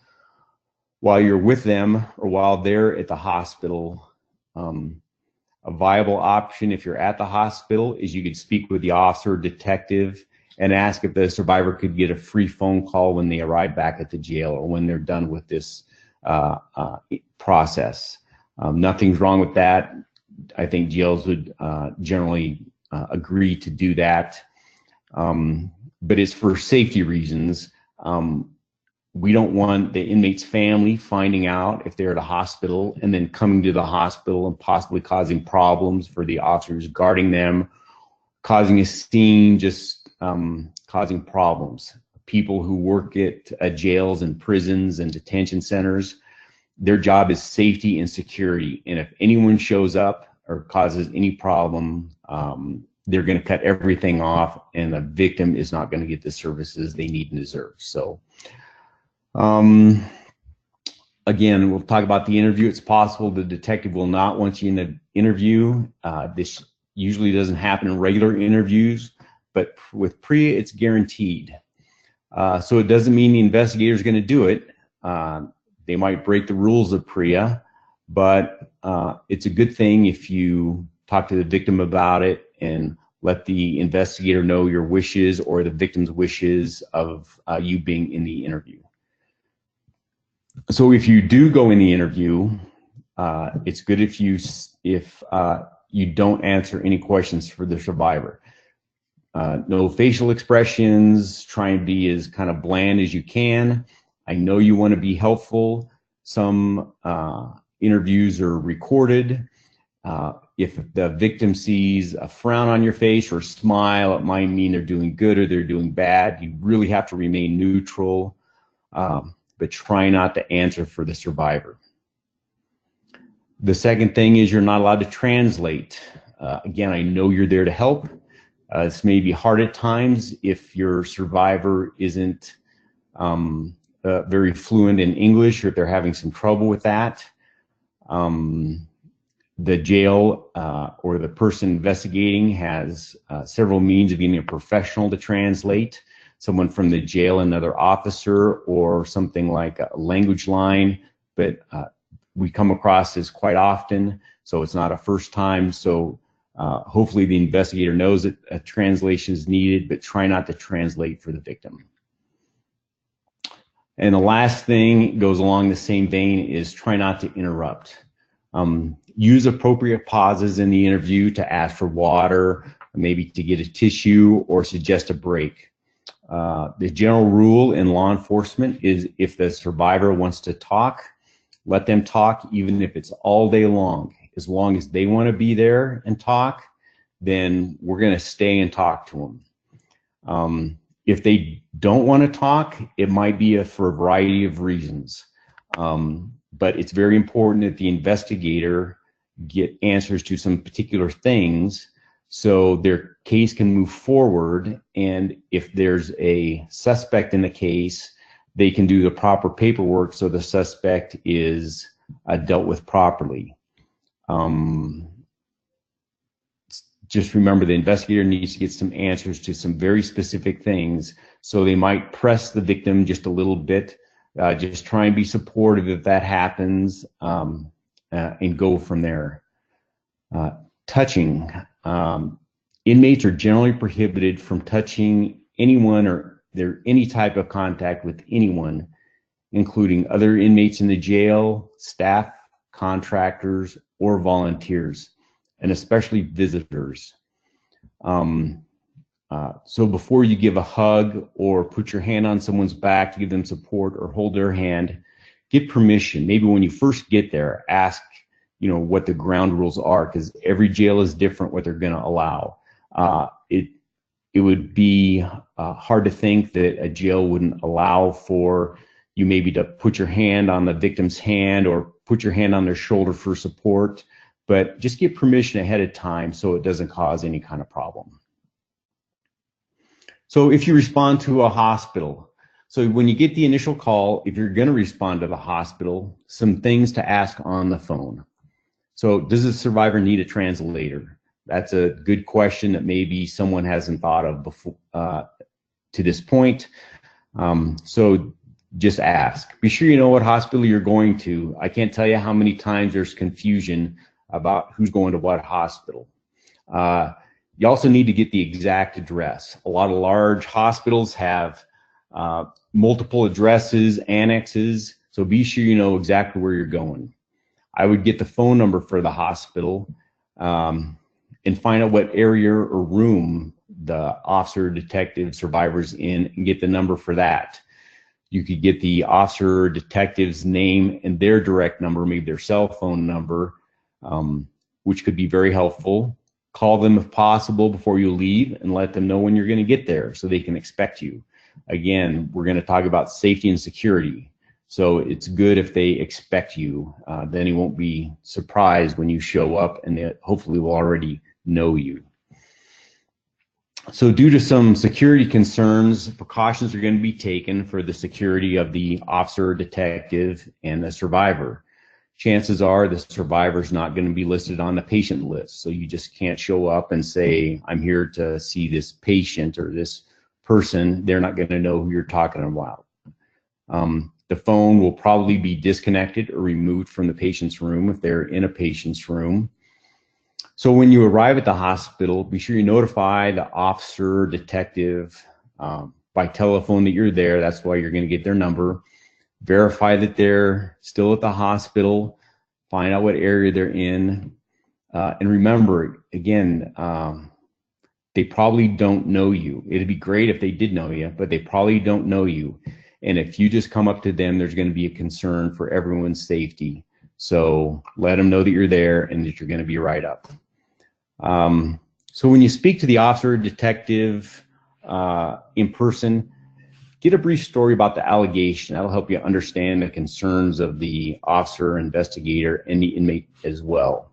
while you're with them or while they're at the hospital. A viable option if you're at the hospital is you could speak with the officer or detective and ask if the survivor could get a free phone call when they arrive back at the jail or when they're done with this process. Nothing's wrong with that. I think jails would generally agree to do that, but it's for safety reasons. We don't want the inmate's family finding out if they're at a hospital and then coming to the hospital and possibly causing problems for the officers guarding them, causing a scene, just causing problems. People who work at jails and prisons and detention centers, their job is safety and security. And if anyone shows up or causes any problem, they're going to cut everything off, and the victim is not going to get the services they need and deserve. So, again, we'll talk about the interview. It's possible the detective will not want you in the interview. This usually doesn't happen in regular interviews, but with PREA, it's guaranteed. So it doesn't mean the investigator is going to do it. They might break the rules of PREA, but it's a good thing if you talk to the victim about it and let the investigator know your wishes or the victim's wishes of you being in the interview. So if you do go in the interview, it's good if you don't answer any questions for the survivor. No facial expressions, try and be as kind of bland as you can. I know you want to be helpful. Some interviews are recorded. If the victim sees a frown on your face or a smile, it might mean they're doing good or they're doing bad. You really have to remain neutral, but try not to answer for the survivor. The second thing is you're not allowed to translate. Again, I know you're there to help. This may be hard at times if your survivor isn't very fluent in English, or if they're having some trouble with that. The jail or the person investigating has several means of getting a professional to translate, someone from the jail, another officer, or something like a language line, but we come across this quite often, so it's not a first time. So hopefully the investigator knows that a translation is needed, but try not to translate for the victim. And the last thing goes along the same vein is try not to interrupt. Use appropriate pauses in the interview to ask for water, maybe to get a tissue, or suggest a break. The general rule in law enforcement is if the survivor wants to talk, let them talk, even if it's all day long. As long as they want to be there and talk, then we're going to stay and talk to them. If they don't want to talk, it might be for a variety of reasons. But it's very important that the investigator get answers to some particular things so their case can move forward. And if there's a suspect in the case, they can do the proper paperwork so the suspect is dealt with properly. Just remember, the investigator needs to get some answers to some very specific things, so they might press the victim just a little bit. Just try and be supportive if that happens, and go from there. Touching. Inmates are generally prohibited from touching anyone or any type of contact with anyone, including other inmates in the jail, staff, contractors, or volunteers, and especially visitors. So before you give a hug or put your hand on someone's back to give them support or hold their hand, get permission. Maybe when you first get there, ask, what the ground rules are, because every jail is different what they're going to allow. It would be hard to think that a jail wouldn't allow for you maybe to put your hand on the victim's hand or put your hand on their shoulder for support, but just get permission ahead of time so it doesn't cause any kind of problem. So if you respond to a hospital, so when you get the initial call, if you're going to respond to the hospital, some things to ask on the phone. So does the survivor need a translator? That's a good question that maybe someone hasn't thought of before to this point. So just ask. Be sure you know what hospital you're going to. I can't tell you how many times there's confusion about who's going to what hospital. You also need to get the exact address. A lot of large hospitals have multiple addresses, annexes, so be sure you know exactly where you're going. I would get the phone number for the hospital and find out what area or room the officer, detective, survivor's in, and get the number for that. You could get the officer or detective's name and their direct number, maybe their cell phone number, which could be very helpful. Call them if possible before you leave and let them know when you're going to get there so they can expect you. Again, we're going to talk about safety and security. So it's good if they expect you. Then you won't be surprised when you show up, and they hopefully will already know you. So due to some security concerns, precautions are going to be taken for the security of the officer, detective, and the survivor. Chances are the survivor's not going to be listed on the patient list. So you just can't show up and say, I'm here to see this patient or this person. They're not going to know who you're talking about. The phone will probably be disconnected or removed from the patient's room if they're in a patient's room. So when you arrive at the hospital, be sure you notify the officer, detective by telephone that you're there. That's why you're going to get their number. Verify that they're still at the hospital. Find out what area they're in. And remember, again, they probably don't know you. It'd be great if they did know you, but they probably don't know you. And if you just come up to them, there's going to be a concern for everyone's safety. So let them know that you're there and that you're going to be right up. So when you speak to the officer, detective in person, get a brief story about the allegation. That'll help you understand the concerns of the officer, investigator, and the inmate as well.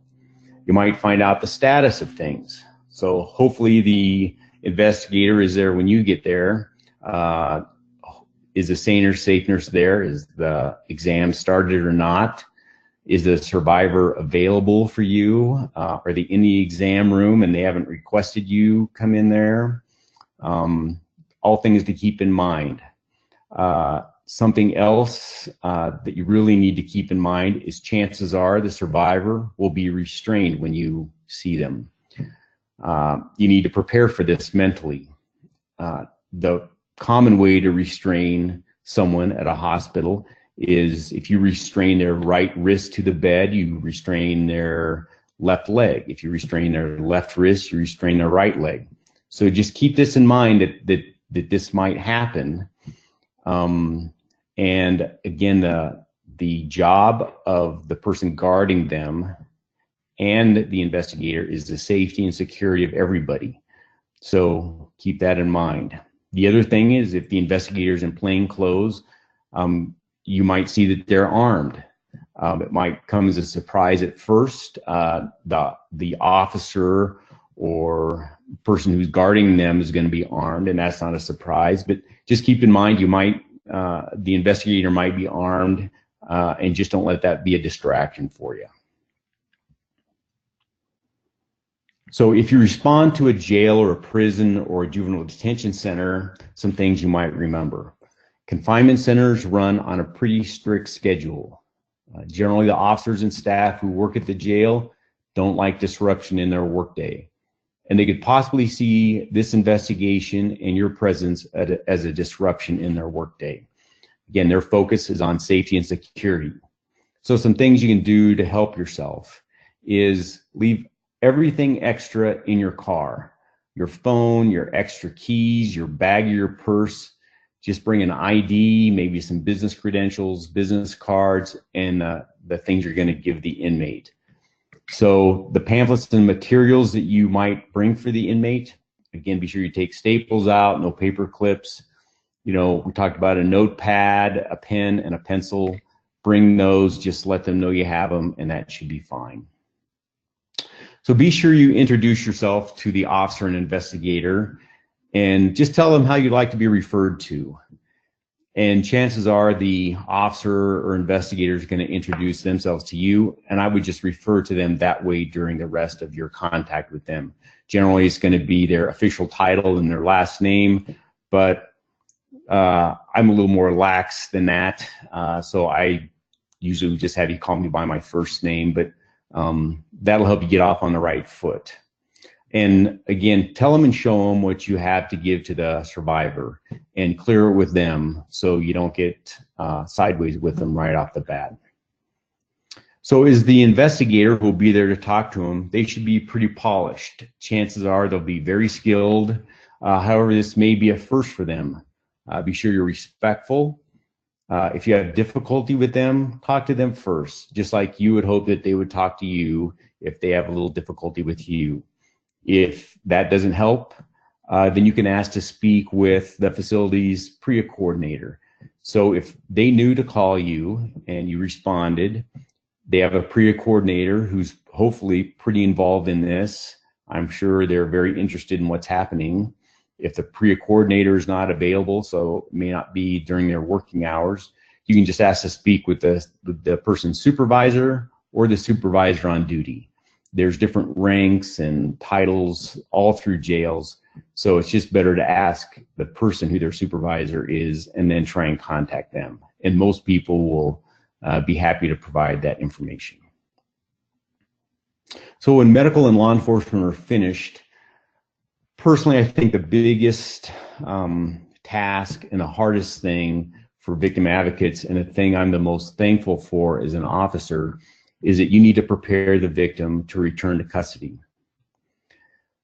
You might find out the status of things. So hopefully the investigator is there when you get there. Is the safe nurse there? Is the exam started or not? Is the survivor available for you? Are they in the exam room and they haven't requested you come in there? All things to keep in mind. Something else that you really need to keep in mind is chances are the survivor will be restrained when you see them. You need to prepare for this mentally. The common way to restrain someone at a hospital is if you restrain their right wrist to the bed, you restrain their left leg. If you restrain their left wrist, you restrain their right leg. So just keep this in mind that this might happen. And again, the job of the person guarding them and the investigator is the safety and security of everybody. So keep that in mind. The other thing is if the investigator is in plain clothes, you might see that they're armed. It might come as a surprise at first. The officer or person who's guarding them is going to be armed, and that's not a surprise. But just keep in mind, the investigator might be armed, and just don't let that be a distraction for you. So if you respond to a jail or a prison or a juvenile detention center, some things you might remember. Confinement centers run on a pretty strict schedule. Generally, the officers and staff who work at the jail don't like disruption in their workday. And they could possibly see this investigation and your presence as a disruption in their workday. Again, their focus is on safety and security. So some things you can do to help yourself is leave everything extra in your car. Your phone, your extra keys, your bag or your purse. Just bring an ID, maybe some business credentials, business cards, and the things you're going to give the inmate. So the pamphlets and materials that you might bring for the inmate, again, be sure you take staples out, no paper clips. We talked about a notepad, a pen, and a pencil. Bring those, just let them know you have them, and that should be fine. So be sure you introduce yourself to the officer and investigator, and just tell them how you'd like to be referred to. And chances are the officer or investigator is going to introduce themselves to you, and I would just refer to them that way during the rest of your contact with them. Generally, it's going to be their official title and their last name, but I'm a little more lax than that, so I usually just have you call me by my first name, but that'll help you get off on the right foot. And again, tell them and show them what you have to give to the survivor and clear it with them so you don't get sideways with them right off the bat. So is the investigator who will be there to talk to them, they should be pretty polished. Chances are they'll be very skilled. However, this may be a first for them. Be sure you're respectful. If you have difficulty with them, talk to them first, just like you would hope that they would talk to you if they have a little difficulty with you. If that doesn't help, then you can ask to speak with the facility's PREA coordinator. So if they knew to call you and you responded, they have a PREA coordinator who's hopefully pretty involved in this. I'm sure they're very interested in what's happening. If the PREA coordinator is not available, so it may not be during their working hours, you can just ask to speak with the person's supervisor or the supervisor on duty. There's different ranks and titles all through jails, so it's just better to ask the person who their supervisor is and then try and contact them. And most people will be happy to provide that information. So when medical and law enforcement are finished, personally, I think the biggest task and the hardest thing for victim advocates, and the thing I'm the most thankful for as an officer, is that you need to prepare the victim to return to custody.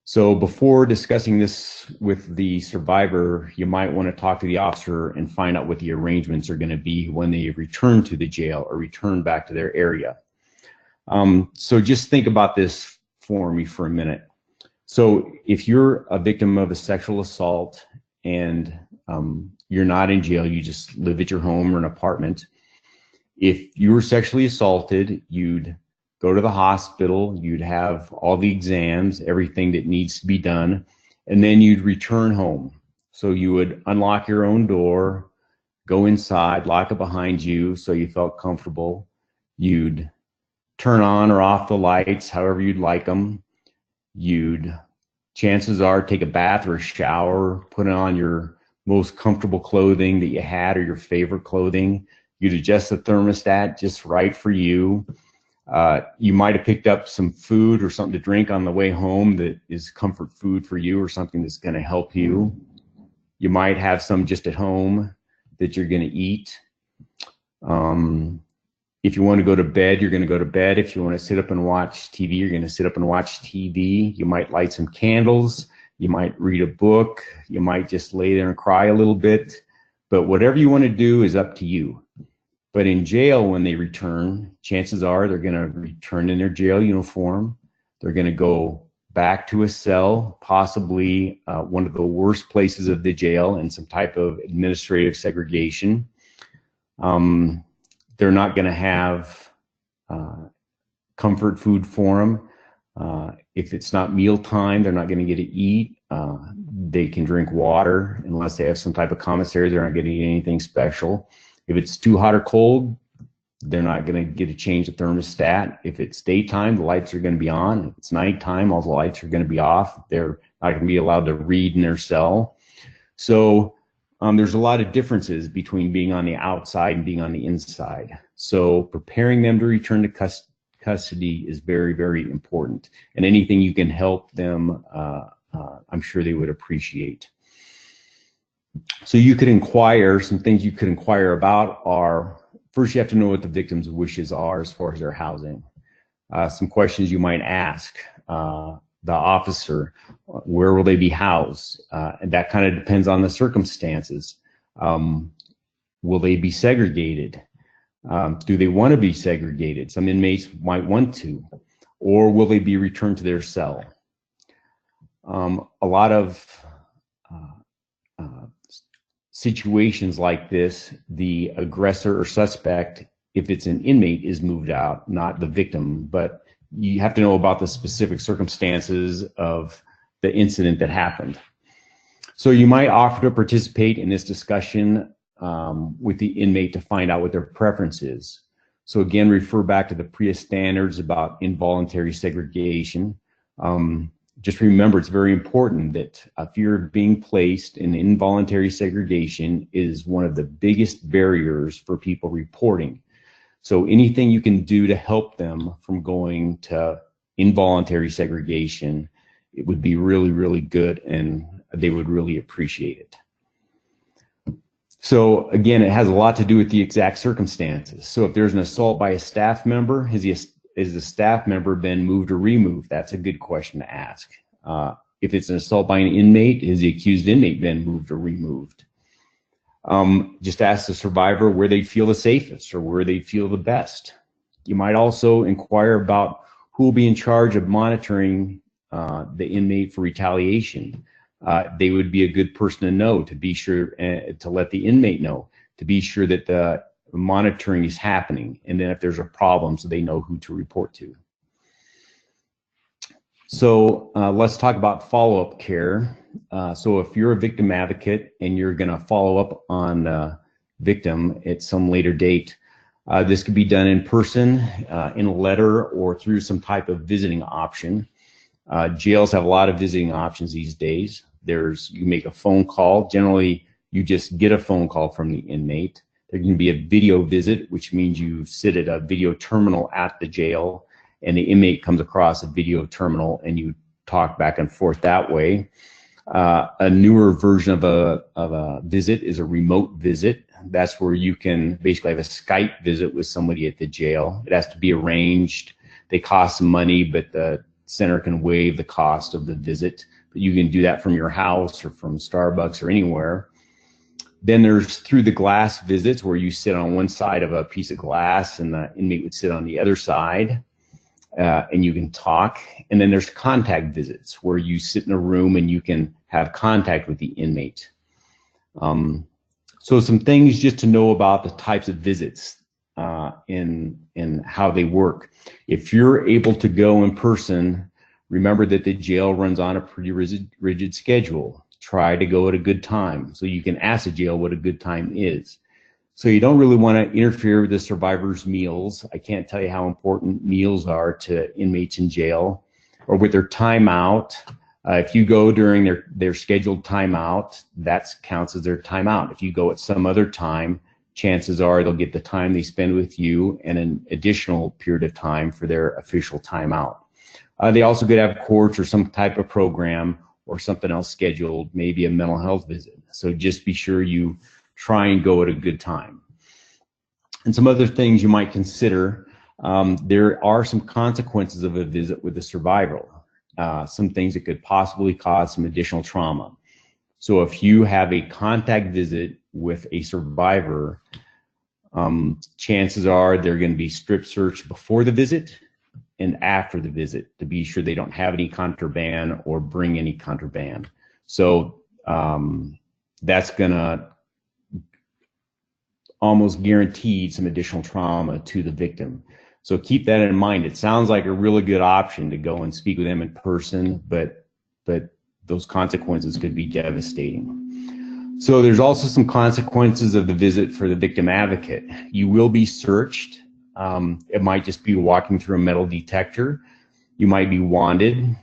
So before discussing this with the survivor, you might want to talk to the officer and find out what the arrangements are going to be when they return to the jail or return back to their area. So just think about this for me for a minute. So if you're a victim of a sexual assault and you're not in jail, you just live at your home or an apartment. If you were sexually assaulted, you'd go to the hospital, you'd have all the exams, everything that needs to be done, and then you'd return home. So you would unlock your own door, go inside, lock it behind you so you felt comfortable. You'd turn on or off the lights, however you'd like them. You'd, chances are, take a bath or a shower, put on your most comfortable clothing that you had or your favorite clothing. You'd adjust the thermostat just right for you. You might have picked up some food or something to drink on the way home that is comfort food for you or something that's going to help you. You might have some just at home that you're going to eat. If you want to go to bed, you're going to go to bed. If you want to sit up and watch TV, you're going to sit up and watch TV. You might light some candles. You might read a book. You might just lay there and cry a little bit. But whatever you want to do is up to you. But in jail, when they return, chances are they're going to return in their jail uniform. They're going to go back to a cell, possibly one of the worst places of the jail, in some type of administrative segregation. They're not going to have comfort food for them. If it's not mealtime, they're not going to get to eat. They can drink water unless they have some type of commissary. They're not going to eat anything special. If it's too hot or cold, they're not going to get to change the thermostat. If it's daytime, the lights are going to be on. If it's nighttime, all the lights are going to be off. They're not going to be allowed to read in their cell. So there's a lot of differences between being on the outside and being on the inside. So preparing them to return to custody is very, very important. And anything you can help them, I'm sure they would appreciate. So you could inquire, some things you could inquire about are, first you have to know what the victim's wishes are as far as their housing. Some questions you might ask the officer, where will they be housed? And that kind of depends on the circumstances. Will they be segregated? Do they want to be segregated? Some inmates might want to. Or will they be returned to their cell? A lot of situations like this, the aggressor or suspect, if it's an inmate, is moved out, not the victim. But you have to know about the specific circumstances of the incident that happened. So you might offer to participate in this discussion with the inmate to find out what their preference is. So again, refer back to the PREA standards about involuntary segregation. Just remember, it's very important that if you're being placed in involuntary segregation is one of the biggest barriers for people reporting. So anything you can do to help them from going to involuntary segregation, it would be really, really good, and they would really appreciate it. So again, it has a lot to do with the exact circumstances. So if there's an assault by a staff member, is the staff member been moved or removed? That's a good question to ask. If it's an assault by an inmate, is the accused inmate been moved or removed? Just ask the survivor where they feel the safest or where they feel the best. You might also inquire about who will be in charge of monitoring the inmate for retaliation. They would be a good person to know, to be sure to let the inmate know, to be sure that the monitoring is happening, and then if there's a problem, so they know who to report to. So let's talk about follow-up care. So if you're a victim advocate and you're going to follow up on the victim at some later date, this could be done in person, in a letter, or through some type of visiting option. Jails have a lot of visiting options these days. You make a phone call. Generally, you just get a phone call from the inmate. There can be a video visit, which means you sit at a video terminal at the jail, and the inmate comes across a video terminal, and you talk back and forth that way. A newer version of a visit is a remote visit. That's where you can basically have a Skype visit with somebody at the jail. It has to be arranged. They cost some money, but the center can waive the cost of the visit. But you can do that from your house or from Starbucks or anywhere. Then there's through the glass visits, where you sit on one side of a piece of glass and the inmate would sit on the other side, and you can talk. And then there's contact visits, where you sit in a room and you can have contact with the inmate. So some things just to know about the types of visits in how they work. If you're able to go in person, remember that the jail runs on a pretty rigid schedule. Try to go at a good time so you can ask the jail what a good time is. So you don't really want to interfere with the survivor's meals. I can't tell you how important meals are to inmates in jail, or with their timeout. If you go during their scheduled timeout, that counts as their timeout. If you go at some other time, chances are they'll get the time they spend with you and an additional period of time for their official timeout. They also could have courts or some type of program or something else scheduled, maybe a mental health visit. So just be sure you try and go at a good time. And some other things you might consider, there are some consequences of a visit with the survivor. Some things that could possibly cause some additional trauma. So if you have a contact visit with a survivor, chances are they're going to be strip searched before the visit and after the visit to be sure they don't have any contraband or bring any contraband. So that's going to almost guarantee some additional trauma to the victim. So keep that in mind. It sounds like a really good option to go and speak with them in person, but those consequences could be devastating. So there's also some consequences of the visit for the victim advocate. You will be searched. It might just be walking through a metal detector. You might be wanded. You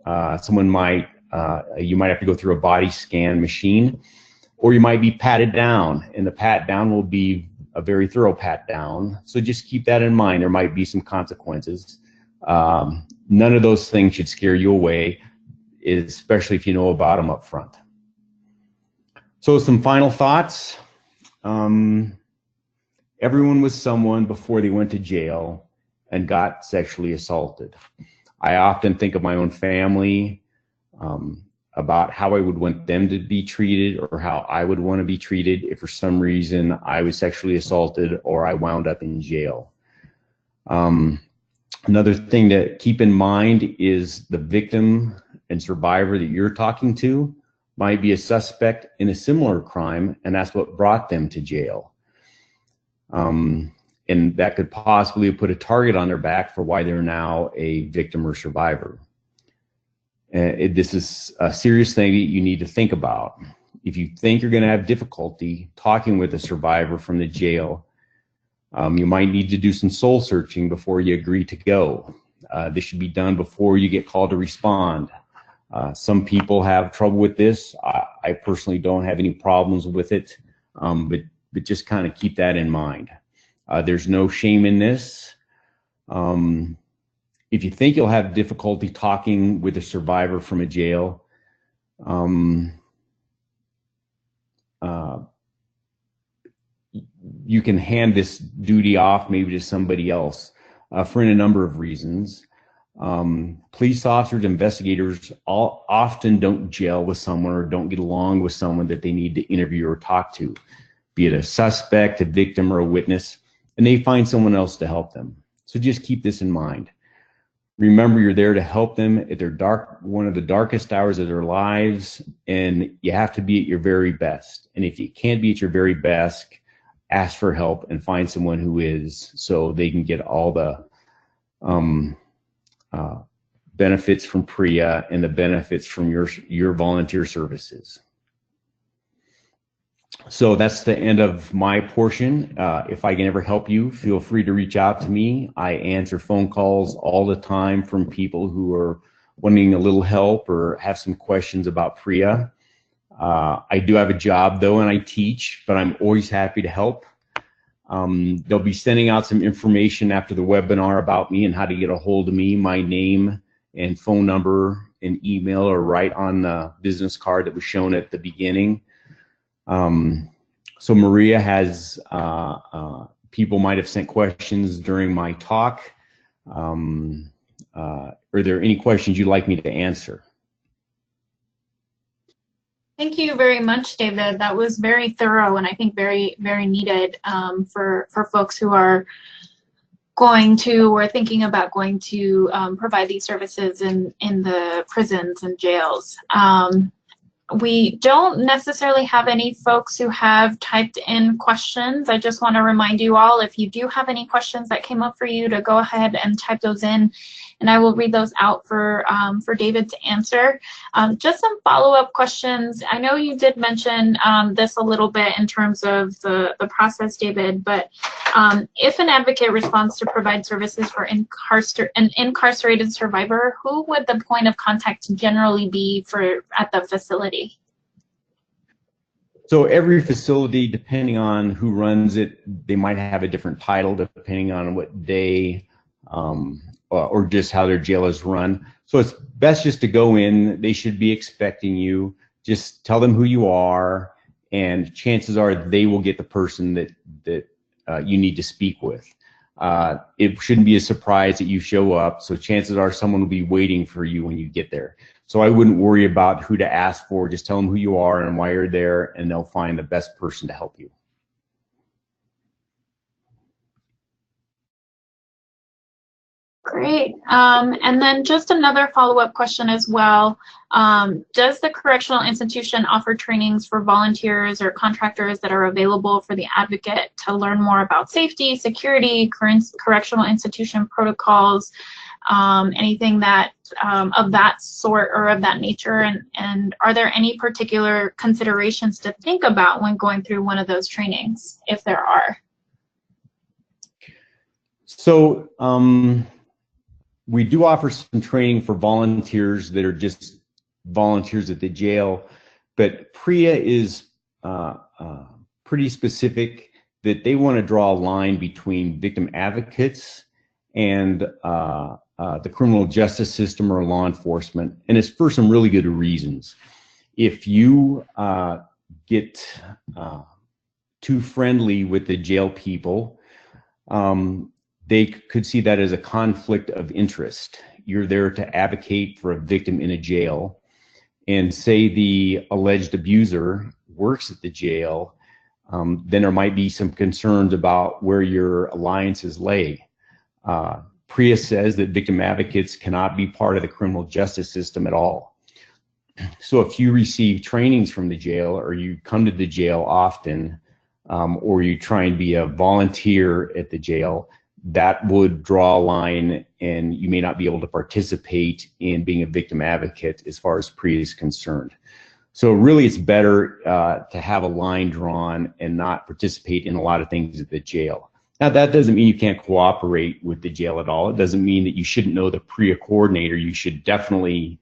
might have to go through a body scan machine, or you might be patted down, and the pat down will be a very thorough pat down. So just keep that in mind. There might be some consequences. None of those things should scare you away, especially if you know about them up front. So some final thoughts. Everyone was someone before they went to jail and got sexually assaulted. I often think of my own family, about how I would want them to be treated or how I would want to be treated if for some reason I was sexually assaulted or I wound up in jail. Another thing to keep in mind is the victim and survivor that you're talking to might be a suspect in a similar crime, and that's what brought them to jail. And that could possibly put a target on their back for why they're now a victim or survivor. This is a serious thing that you need to think about. If you think you're going to have difficulty talking with a survivor from the jail, you might need to do some soul searching before you agree to go. This should be done before you get called to respond. Some people have trouble with this. I personally don't have any problems with it, but just kind of keep that in mind. There's no shame in this. If you think you'll have difficulty talking with a survivor from a jail, you can hand this duty off maybe to somebody else for a number of reasons. Police officers, investigators often don't gel with someone or don't get along with someone that they need to interview or talk to, be it a suspect, a victim, or a witness, and they find someone else to help them. So just keep this in mind. Remember, you're there to help them at one of the darkest hours of their lives, and you have to be at your very best. And if you can't be at your very best, ask for help and find someone who is, so they can get all the benefits from PREA and the benefits from your volunteer services. So that's the end of my portion. If I can ever help you, feel free to reach out to me. I answer phone calls all the time from people who are wanting a little help or have some questions about PREA. I do have a job though, and I teach, but I'm always happy to help. They'll be sending out some information after the webinar about me and how to get a hold of me. My name and phone number and email are right on the business card that was shown at the beginning. So Maria has, people might have sent questions during my talk. Are there any questions you'd like me to answer? Thank you very much, David. That was very thorough and I think very, very needed for folks who are going to or thinking about going to provide these services in the prisons and jails. We don't necessarily have any folks who have typed in questions. I just want to remind you all, if you do have any questions that came up for you, to go ahead and type those in, and I will read those out for David to answer. Just some follow-up questions. I know you did mention this a little bit in terms of the process, David, but if an advocate responds to provide services for an incarcerated survivor, who would the point of contact generally be at the facility? So every facility, depending on who runs it, they might have a different title depending on what day or just how their jail is run. So it's best just to go in. They should be expecting you. Just tell them who you are, and chances are they will get the person that you need to speak with. It shouldn't be a surprise that you show up, so chances are someone will be waiting for you when you get there. So I wouldn't worry about who to ask for. Just tell them who you are and why you're there, and they'll find the best person to help you. Great. And then just another follow-up question as well. Does the correctional institution offer trainings for volunteers or contractors that are available for the advocate to learn more about safety, security, correctional institution protocols, anything that of that sort or of that nature? And are there any particular considerations to think about when going through one of those trainings, if there are? So we do offer some training for volunteers that are just volunteers at the jail, but PREA is pretty specific that they want to draw a line between victim advocates and the criminal justice system or law enforcement, and it's for some really good reasons. If you get too friendly with the jail people, they could see that as a conflict of interest. You're there to advocate for a victim in a jail, and say the alleged abuser works at the jail, then there might be some concerns about where your alliances lay. PREA says that victim advocates cannot be part of the criminal justice system at all. So if you receive trainings from the jail, or you come to the jail often, or you try and be a volunteer at the jail, that would draw a line, and you may not be able to participate in being a victim advocate as far as PREA is concerned. So really it's better to have a line drawn and not participate in a lot of things at the jail. Now that doesn't mean you can't cooperate with the jail at all. It doesn't mean that you shouldn't know the PREA coordinator. You should definitely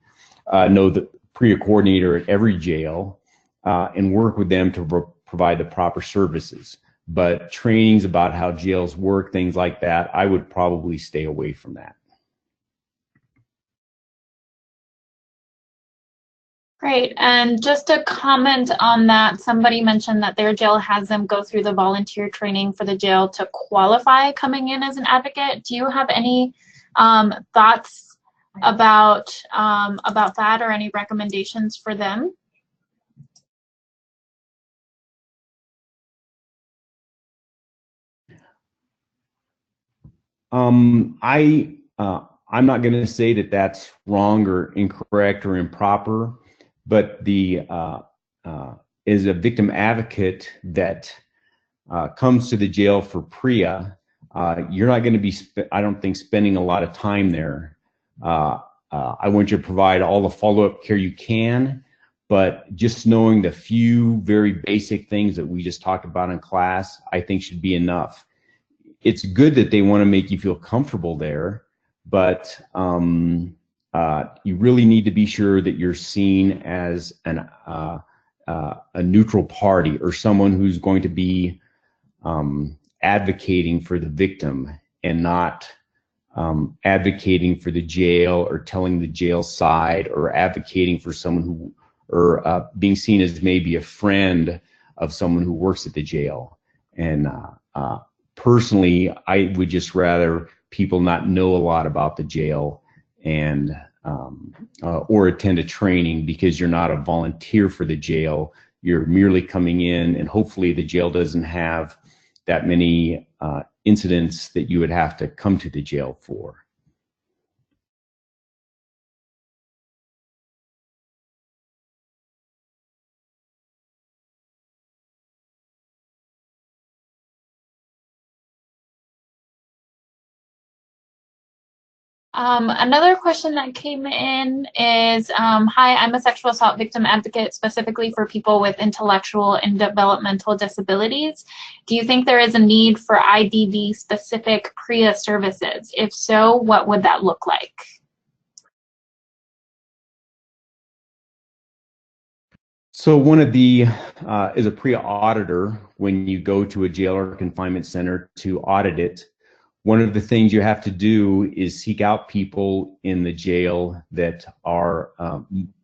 know the PREA coordinator at every jail and work with them to provide the proper services. But trainings about how jails work, things like that, I would probably stay away from that. Great. And just a comment on that, somebody mentioned that their jail has them go through the volunteer training for the jail to qualify coming in as an advocate. Do you have any thoughts about that, or any recommendations for them? I'm not going to say that that's wrong or incorrect or improper, but as a victim advocate that comes to the jail for PREA, you're not going to be, I don't think, spending a lot of time there. I want you to provide all the follow-up care you can, but just knowing the few very basic things that we just talked about in class, I think should be enough. It's good that they want to make you feel comfortable there, but you really need to be sure that you're seen as a neutral party, or someone who's going to be advocating for the victim and not advocating for the jail or telling the jail side, or advocating for someone who, or being seen as maybe a friend of someone who works at the jail. And personally, I would just rather people not know a lot about the jail and or attend a training, because you're not a volunteer for the jail. You're merely coming in, and hopefully the jail doesn't have that many incidents that you would have to come to the jail for. Another question that came in is, hi, I'm a sexual assault victim advocate specifically for people with intellectual and developmental disabilities. Do you think there is a need for IDD-specific PREA services? If so, what would that look like? So one of the, as a PREA auditor, when you go to a jail or confinement center to audit it, one of the things you have to do is seek out people in the jail that are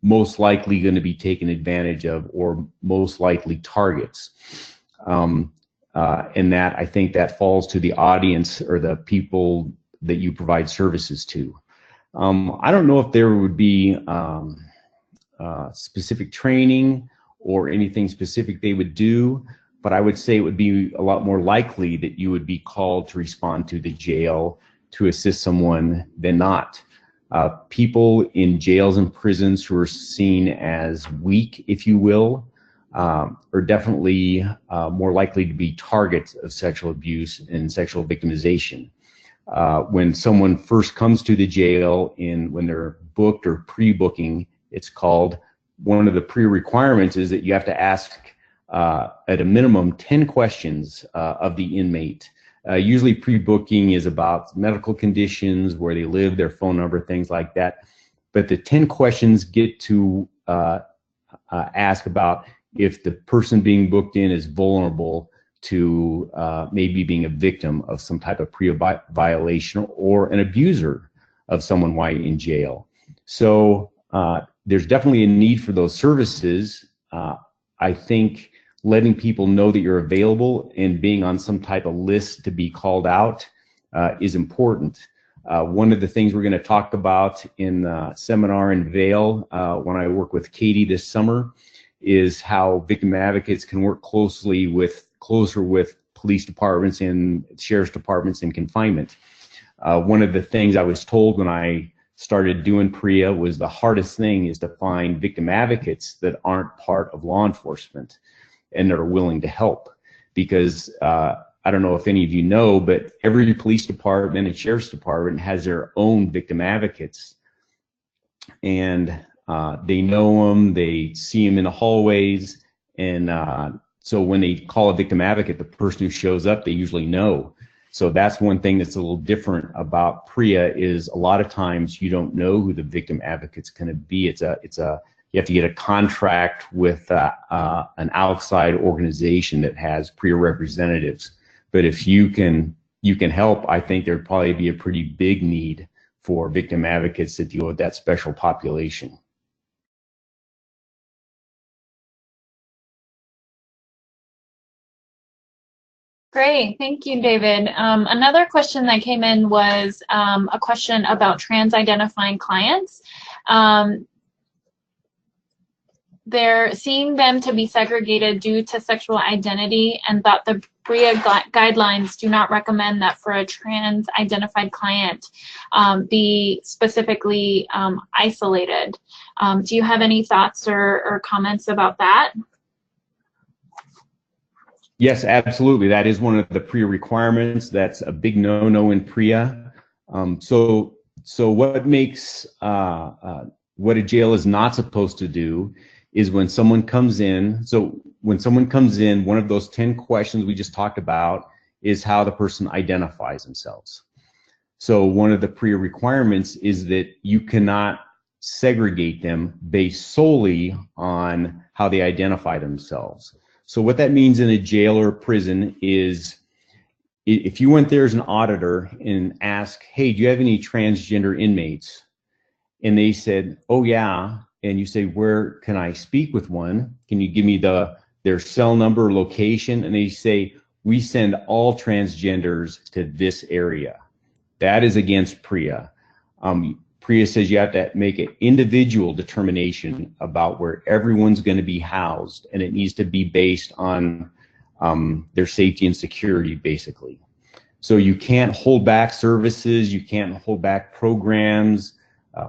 most likely going to be taken advantage of or most likely targets. And that, I think that falls to the audience or the people that you provide services to. I don't know if there would be specific training or anything specific they would do, but I would say it would be a lot more likely that you would be called to respond to the jail to assist someone than not. People in jails and prisons who are seen as weak, if you will, are definitely more likely to be targets of sexual abuse and sexual victimization. When someone first comes to the jail, when they're booked or pre-booking, it's called, one of the pre-requirements is that you have to ask at a minimum 10 questions of the inmate. Usually pre-booking is about medical conditions, where they live, their phone number, things like that. But the 10 questions get to ask about if the person being booked in is vulnerable to maybe being a victim of some type of PREA violation or an abuser of someone while in jail. So there's definitely a need for those services. I think letting people know that you're available and being on some type of list to be called out is important. One of the things we're going to talk about in the seminar in Vail when I work with Katie this summer is how victim advocates can work closer with police departments and sheriff's departments in confinement. One of the things I was told when I started doing PREA was the hardest thing is to find victim advocates that aren't part of law enforcement and that are willing to help. Because I don't know if any of you know, but every police department and sheriff's department has their own victim advocates. And they know them, they see them in the hallways, and so when they call a victim advocate, the person who shows up, they usually know. So that's one thing that's a little different about PREA is a lot of times you don't know who the victim advocate's going to be. You have to get a contract with an outside organization that has PREA representatives. But if you can help, I think there'd probably be a pretty big need for victim advocates to deal with that special population. Great, thank you, David. Another question that came in was a question about trans-identifying clients. They're seeing them to be segregated due to sexual identity and that the PREA guidelines do not recommend that for a trans-identified client be specifically isolated. Do you have any thoughts or comments about that? Yes, absolutely. That is one of the PREA requirements. That's a big no-no in PREA. So what makes what a jail is not supposed to do is when someone comes in. So when someone comes in, one of those 10 questions we just talked about is how the person identifies themselves. So one of the PREA requirements is that you cannot segregate them based solely on how they identify themselves. So what that means in a jail or a prison is if you went there as an auditor and asked, hey, do you have any transgender inmates? And they said, oh yeah. And you say, where can I speak with one? Can you give me their cell number, location? And they say, we send all transgenders to this area. That is against PREA. PREA says you have to make an individual determination about where everyone's going to be housed, and it needs to be based on their safety and security, basically. So you can't hold back services, you can't hold back programs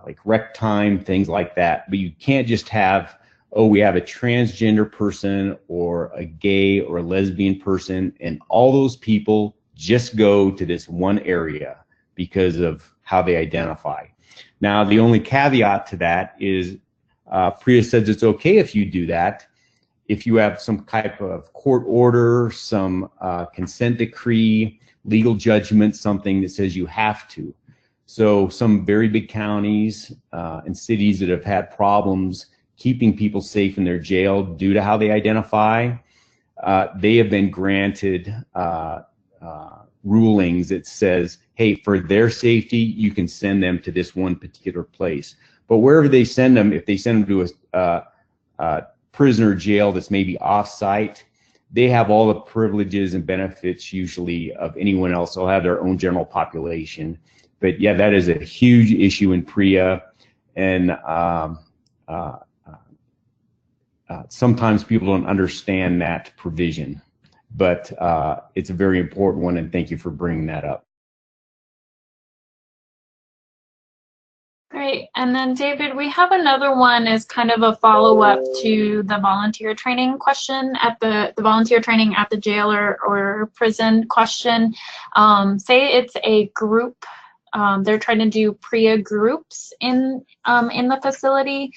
like rec time, things like that, but you can't just have, oh, we have a transgender person or a gay or a lesbian person, and all those people just go to this one area because of how they identify. Now, the only caveat to that is PREA says it's okay if you do that, if you have some type of court order, some consent decree, legal judgment, something that says you have to. So some very big counties and cities that have had problems keeping people safe in their jail due to how they identify, they have been granted rulings that says, hey, for their safety, you can send them to this one particular place. But wherever they send them, if they send them to a prisoner jail that's maybe off-site, they have all the privileges and benefits usually of anyone else. They'll have their own general population. But yeah, that is a huge issue in PREA, and sometimes people don't understand that provision, but it's a very important one, and thank you for bringing that up. Great. And then David, we have another one as kind of a follow-up to the volunteer training question at the volunteer training at the jail or prison question. Say it's a group. They're trying to do PREA groups in the facility.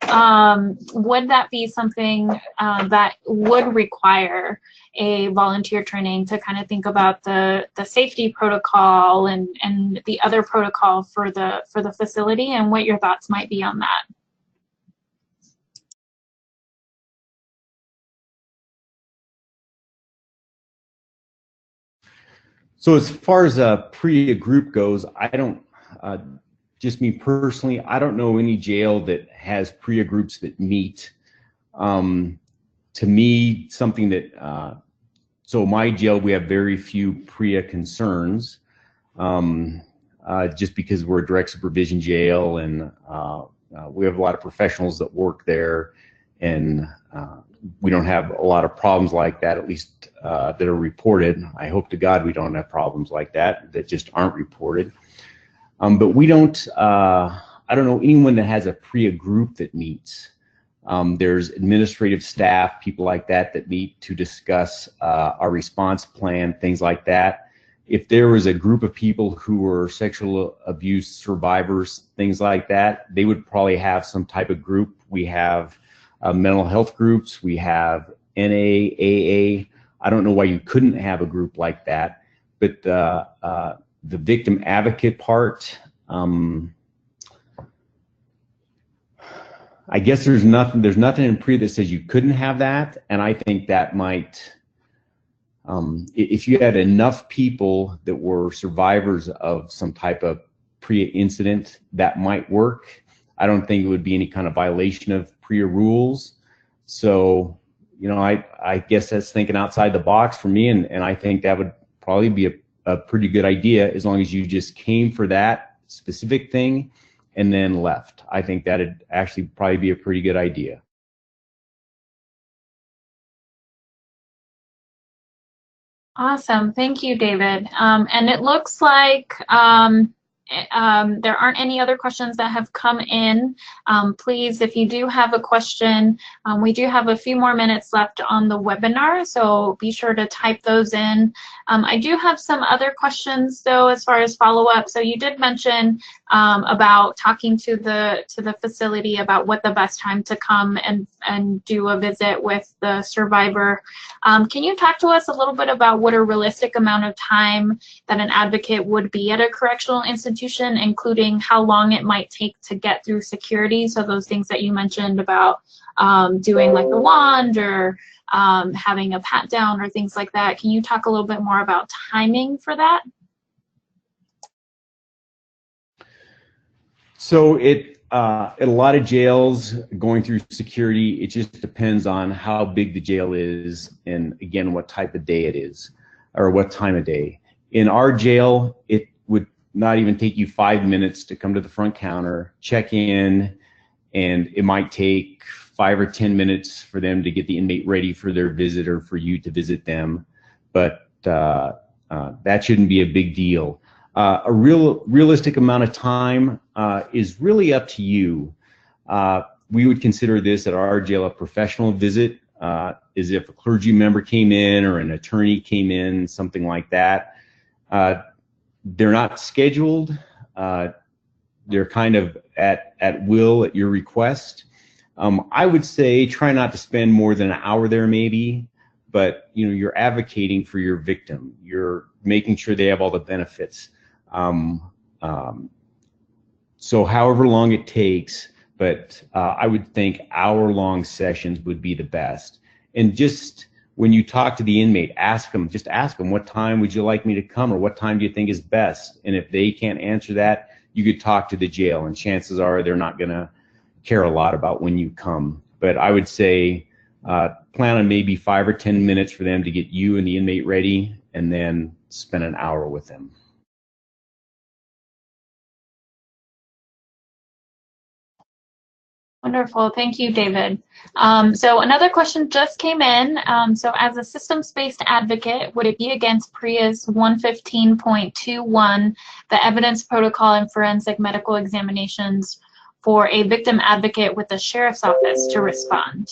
Would that be something that would require a volunteer training to kind of think about the safety protocol and the other protocol for the facility, and what your thoughts might be on that? So as far as a PREA group goes, I don't, just me personally, I don't know any jail that has PREA groups that meet. To me, something that, so my jail, we have very few PREA concerns, just because we're a direct supervision jail, and we have a lot of professionals that work there, and we don't have a lot of problems like that, at least that are reported. I hope to God we don't have problems like that just aren't reported. But we don't, I don't know anyone that has a PREA group that meets. There's administrative staff, people like that meet to discuss our response plan, things like that. If there was a group of people who were sexual abuse survivors, things like that, they would probably have some type of group. We have mental health groups, we have NA, AA. I don't know why you couldn't have a group like that, but the victim advocate part, I guess there's nothing in PREA that says you couldn't have that, and I think that might, if you had enough people that were survivors of some type of PREA incident, that might work. I don't think it would be any kind of violation of PREA rules. So, you know, I guess that's thinking outside the box for me, and I think that would probably be a pretty good idea, as long as you just came for that specific thing and then left. I think that'd actually probably be a pretty good idea. Awesome. Thank you, David. And it looks like there aren't any other questions that have come in. Please, if you do have a question, we do have a few more minutes left on the webinar, so be sure to type those in. I do have some other questions, though, as far as follow-up. So you did mention about talking to the facility about what the best time to come and do a visit with the survivor. Can you talk to us a little bit about what a realistic amount of time that an advocate would be at a correctional institution, including how long it might take to get through security? So those things that you mentioned about doing like the wand or having a pat down or things like that. Can you talk a little bit more about timing for that? So at a lot of jails, going through security, it just depends on how big the jail is, and again, what type of day it is, or what time of day. In our jail, it would not even take you 5 minutes to come to the front counter, check in, and it might take 5 or 10 minutes for them to get the inmate ready for their visit or for you to visit them. But that shouldn't be a big deal. A realistic amount of time is really up to you. We would consider this at our jail a professional visit, as if a clergy member came in or an attorney came in, something like that. They're not scheduled. they're kind of at will, at your request. I would say try not to spend more than an hour there maybe, but you're advocating for your victim. You're making sure they have all the benefits. So however long it takes, but I would think hour-long sessions would be the best. And just when you talk to the inmate, ask them, what time would you like me to come, or what time do you think is best? And if they can't answer that, you could talk to the jail, and chances are they're not going to care a lot about when you come. But I would say plan on maybe 5 or 10 minutes for them to get you and the inmate ready, and then spend an hour with them. Wonderful. Thank you, David. So another question just came in. So as a systems-based advocate, would it be against PREA's 115.21, the evidence protocol and forensic medical examinations, for a victim advocate with the sheriff's office to respond?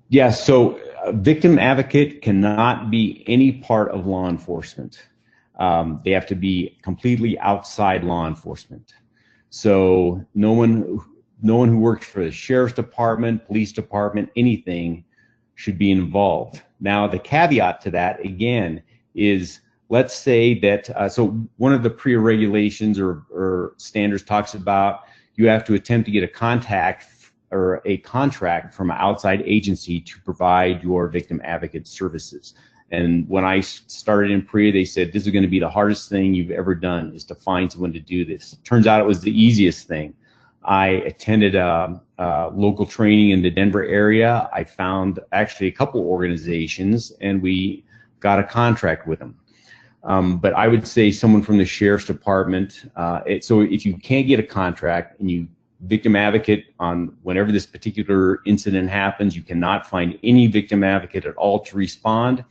Yeah, so a victim advocate cannot be any part of law enforcement. They have to be completely outside law enforcement. So no one who works for the sheriff's department, police department, anything should be involved. Now, the caveat to that, again, is let's say that, so one of the PREA regulations or standards talks about you have to attempt to get a contact or a contract from an outside agency to provide your victim advocate services. And when I started in PREA, they said, this is going to be the hardest thing you've ever done, is to find someone to do this. Turns out it was the easiest thing. I attended a local training in the Denver area. I found actually a couple organizations, and we got a contract with them. But I would say someone from the sheriff's department. So if you can't get a contract and you victim advocate on whenever this particular incident happens, you cannot find any victim advocate at all to respond,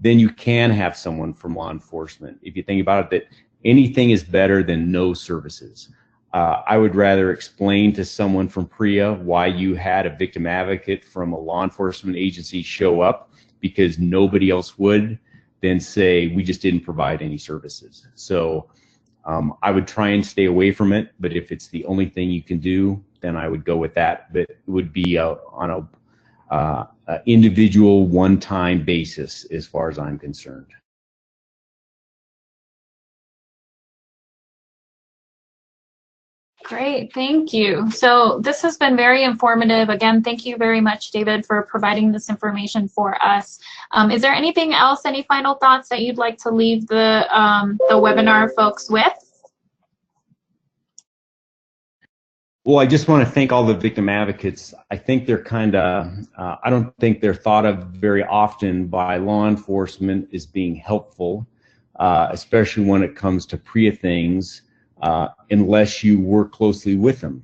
then you can have someone from law enforcement. If you think about it, that anything is better than no services. I would rather explain to someone from PREA why you had a victim advocate from a law enforcement agency show up, because nobody else would, than say we just didn't provide any services. So I would try and stay away from it, but if it's the only thing you can do, then I would go with that. But it would be on a individual one-time basis as far as I'm concerned. Great, thank you. So this has been very informative. Again, thank you very much, David, for providing this information for us. Is there anything else, any final thoughts that you'd like to leave the webinar folks with? Well, I just want to thank all the victim advocates. I think they're kind of, I don't think they're thought of very often by law enforcement as being helpful, especially when it comes to PREA things, unless you work closely with them.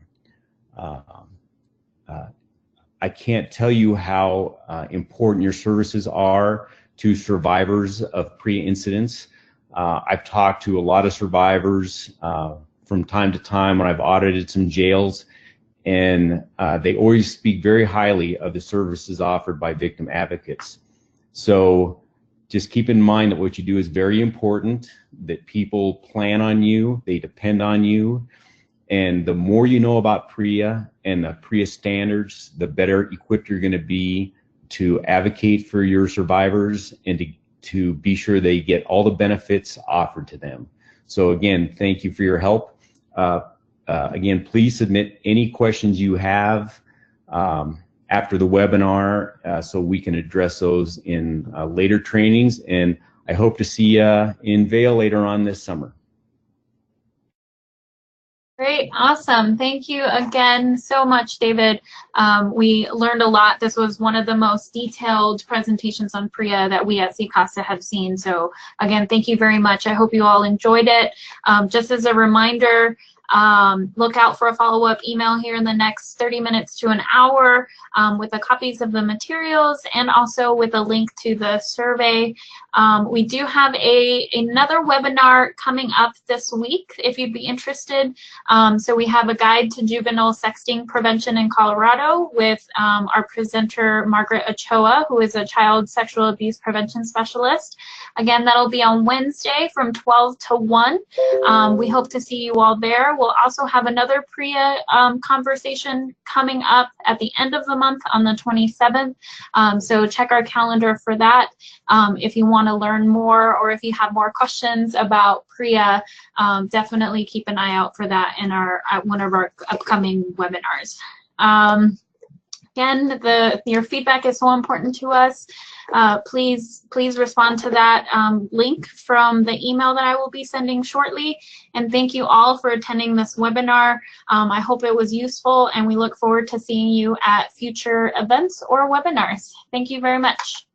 I can't tell you how important your services are to survivors of PREA incidents. I've talked to a lot of survivors from time to time when I've audited some jails, and they always speak very highly of the services offered by victim advocates. So just keep in mind that what you do is very important, that people plan on you, they depend on you, and the more you know about PREA and the PREA standards, the better equipped you're going to be to advocate for your survivors and to be sure they get all the benefits offered to them. So again, thank you for your help. Again, please submit any questions you have after the webinar so we can address those in later trainings. And I hope to see you in Vail later on this summer. Great, awesome. Thank you again so much, David. We learned a lot. This was one of the most detailed presentations on PREA that we at CCASA have seen. So again, thank you very much. I hope you all enjoyed it. Just as a reminder, Look out for a follow-up email here in the next 30 minutes to an hour with the copies of the materials and also with a link to the survey. We do have another webinar coming up this week if you'd be interested. So we have a guide to juvenile sexting prevention in Colorado with our presenter Margaret Ochoa, who is a child sexual abuse prevention specialist. Again, that'll be on Wednesday from 12 to 1. We hope to see you all there. We'll also have another PREA conversation coming up at the end of the month on the 27th. So check our calendar for that. If you want to learn more or if you have more questions about PREA, definitely keep an eye out for that in one of our upcoming webinars. Again, your feedback is so important to us. Please respond to that link from the email that I will be sending shortly. And thank you all for attending this webinar. I hope it was useful, and we look forward to seeing you at future events or webinars. Thank you very much.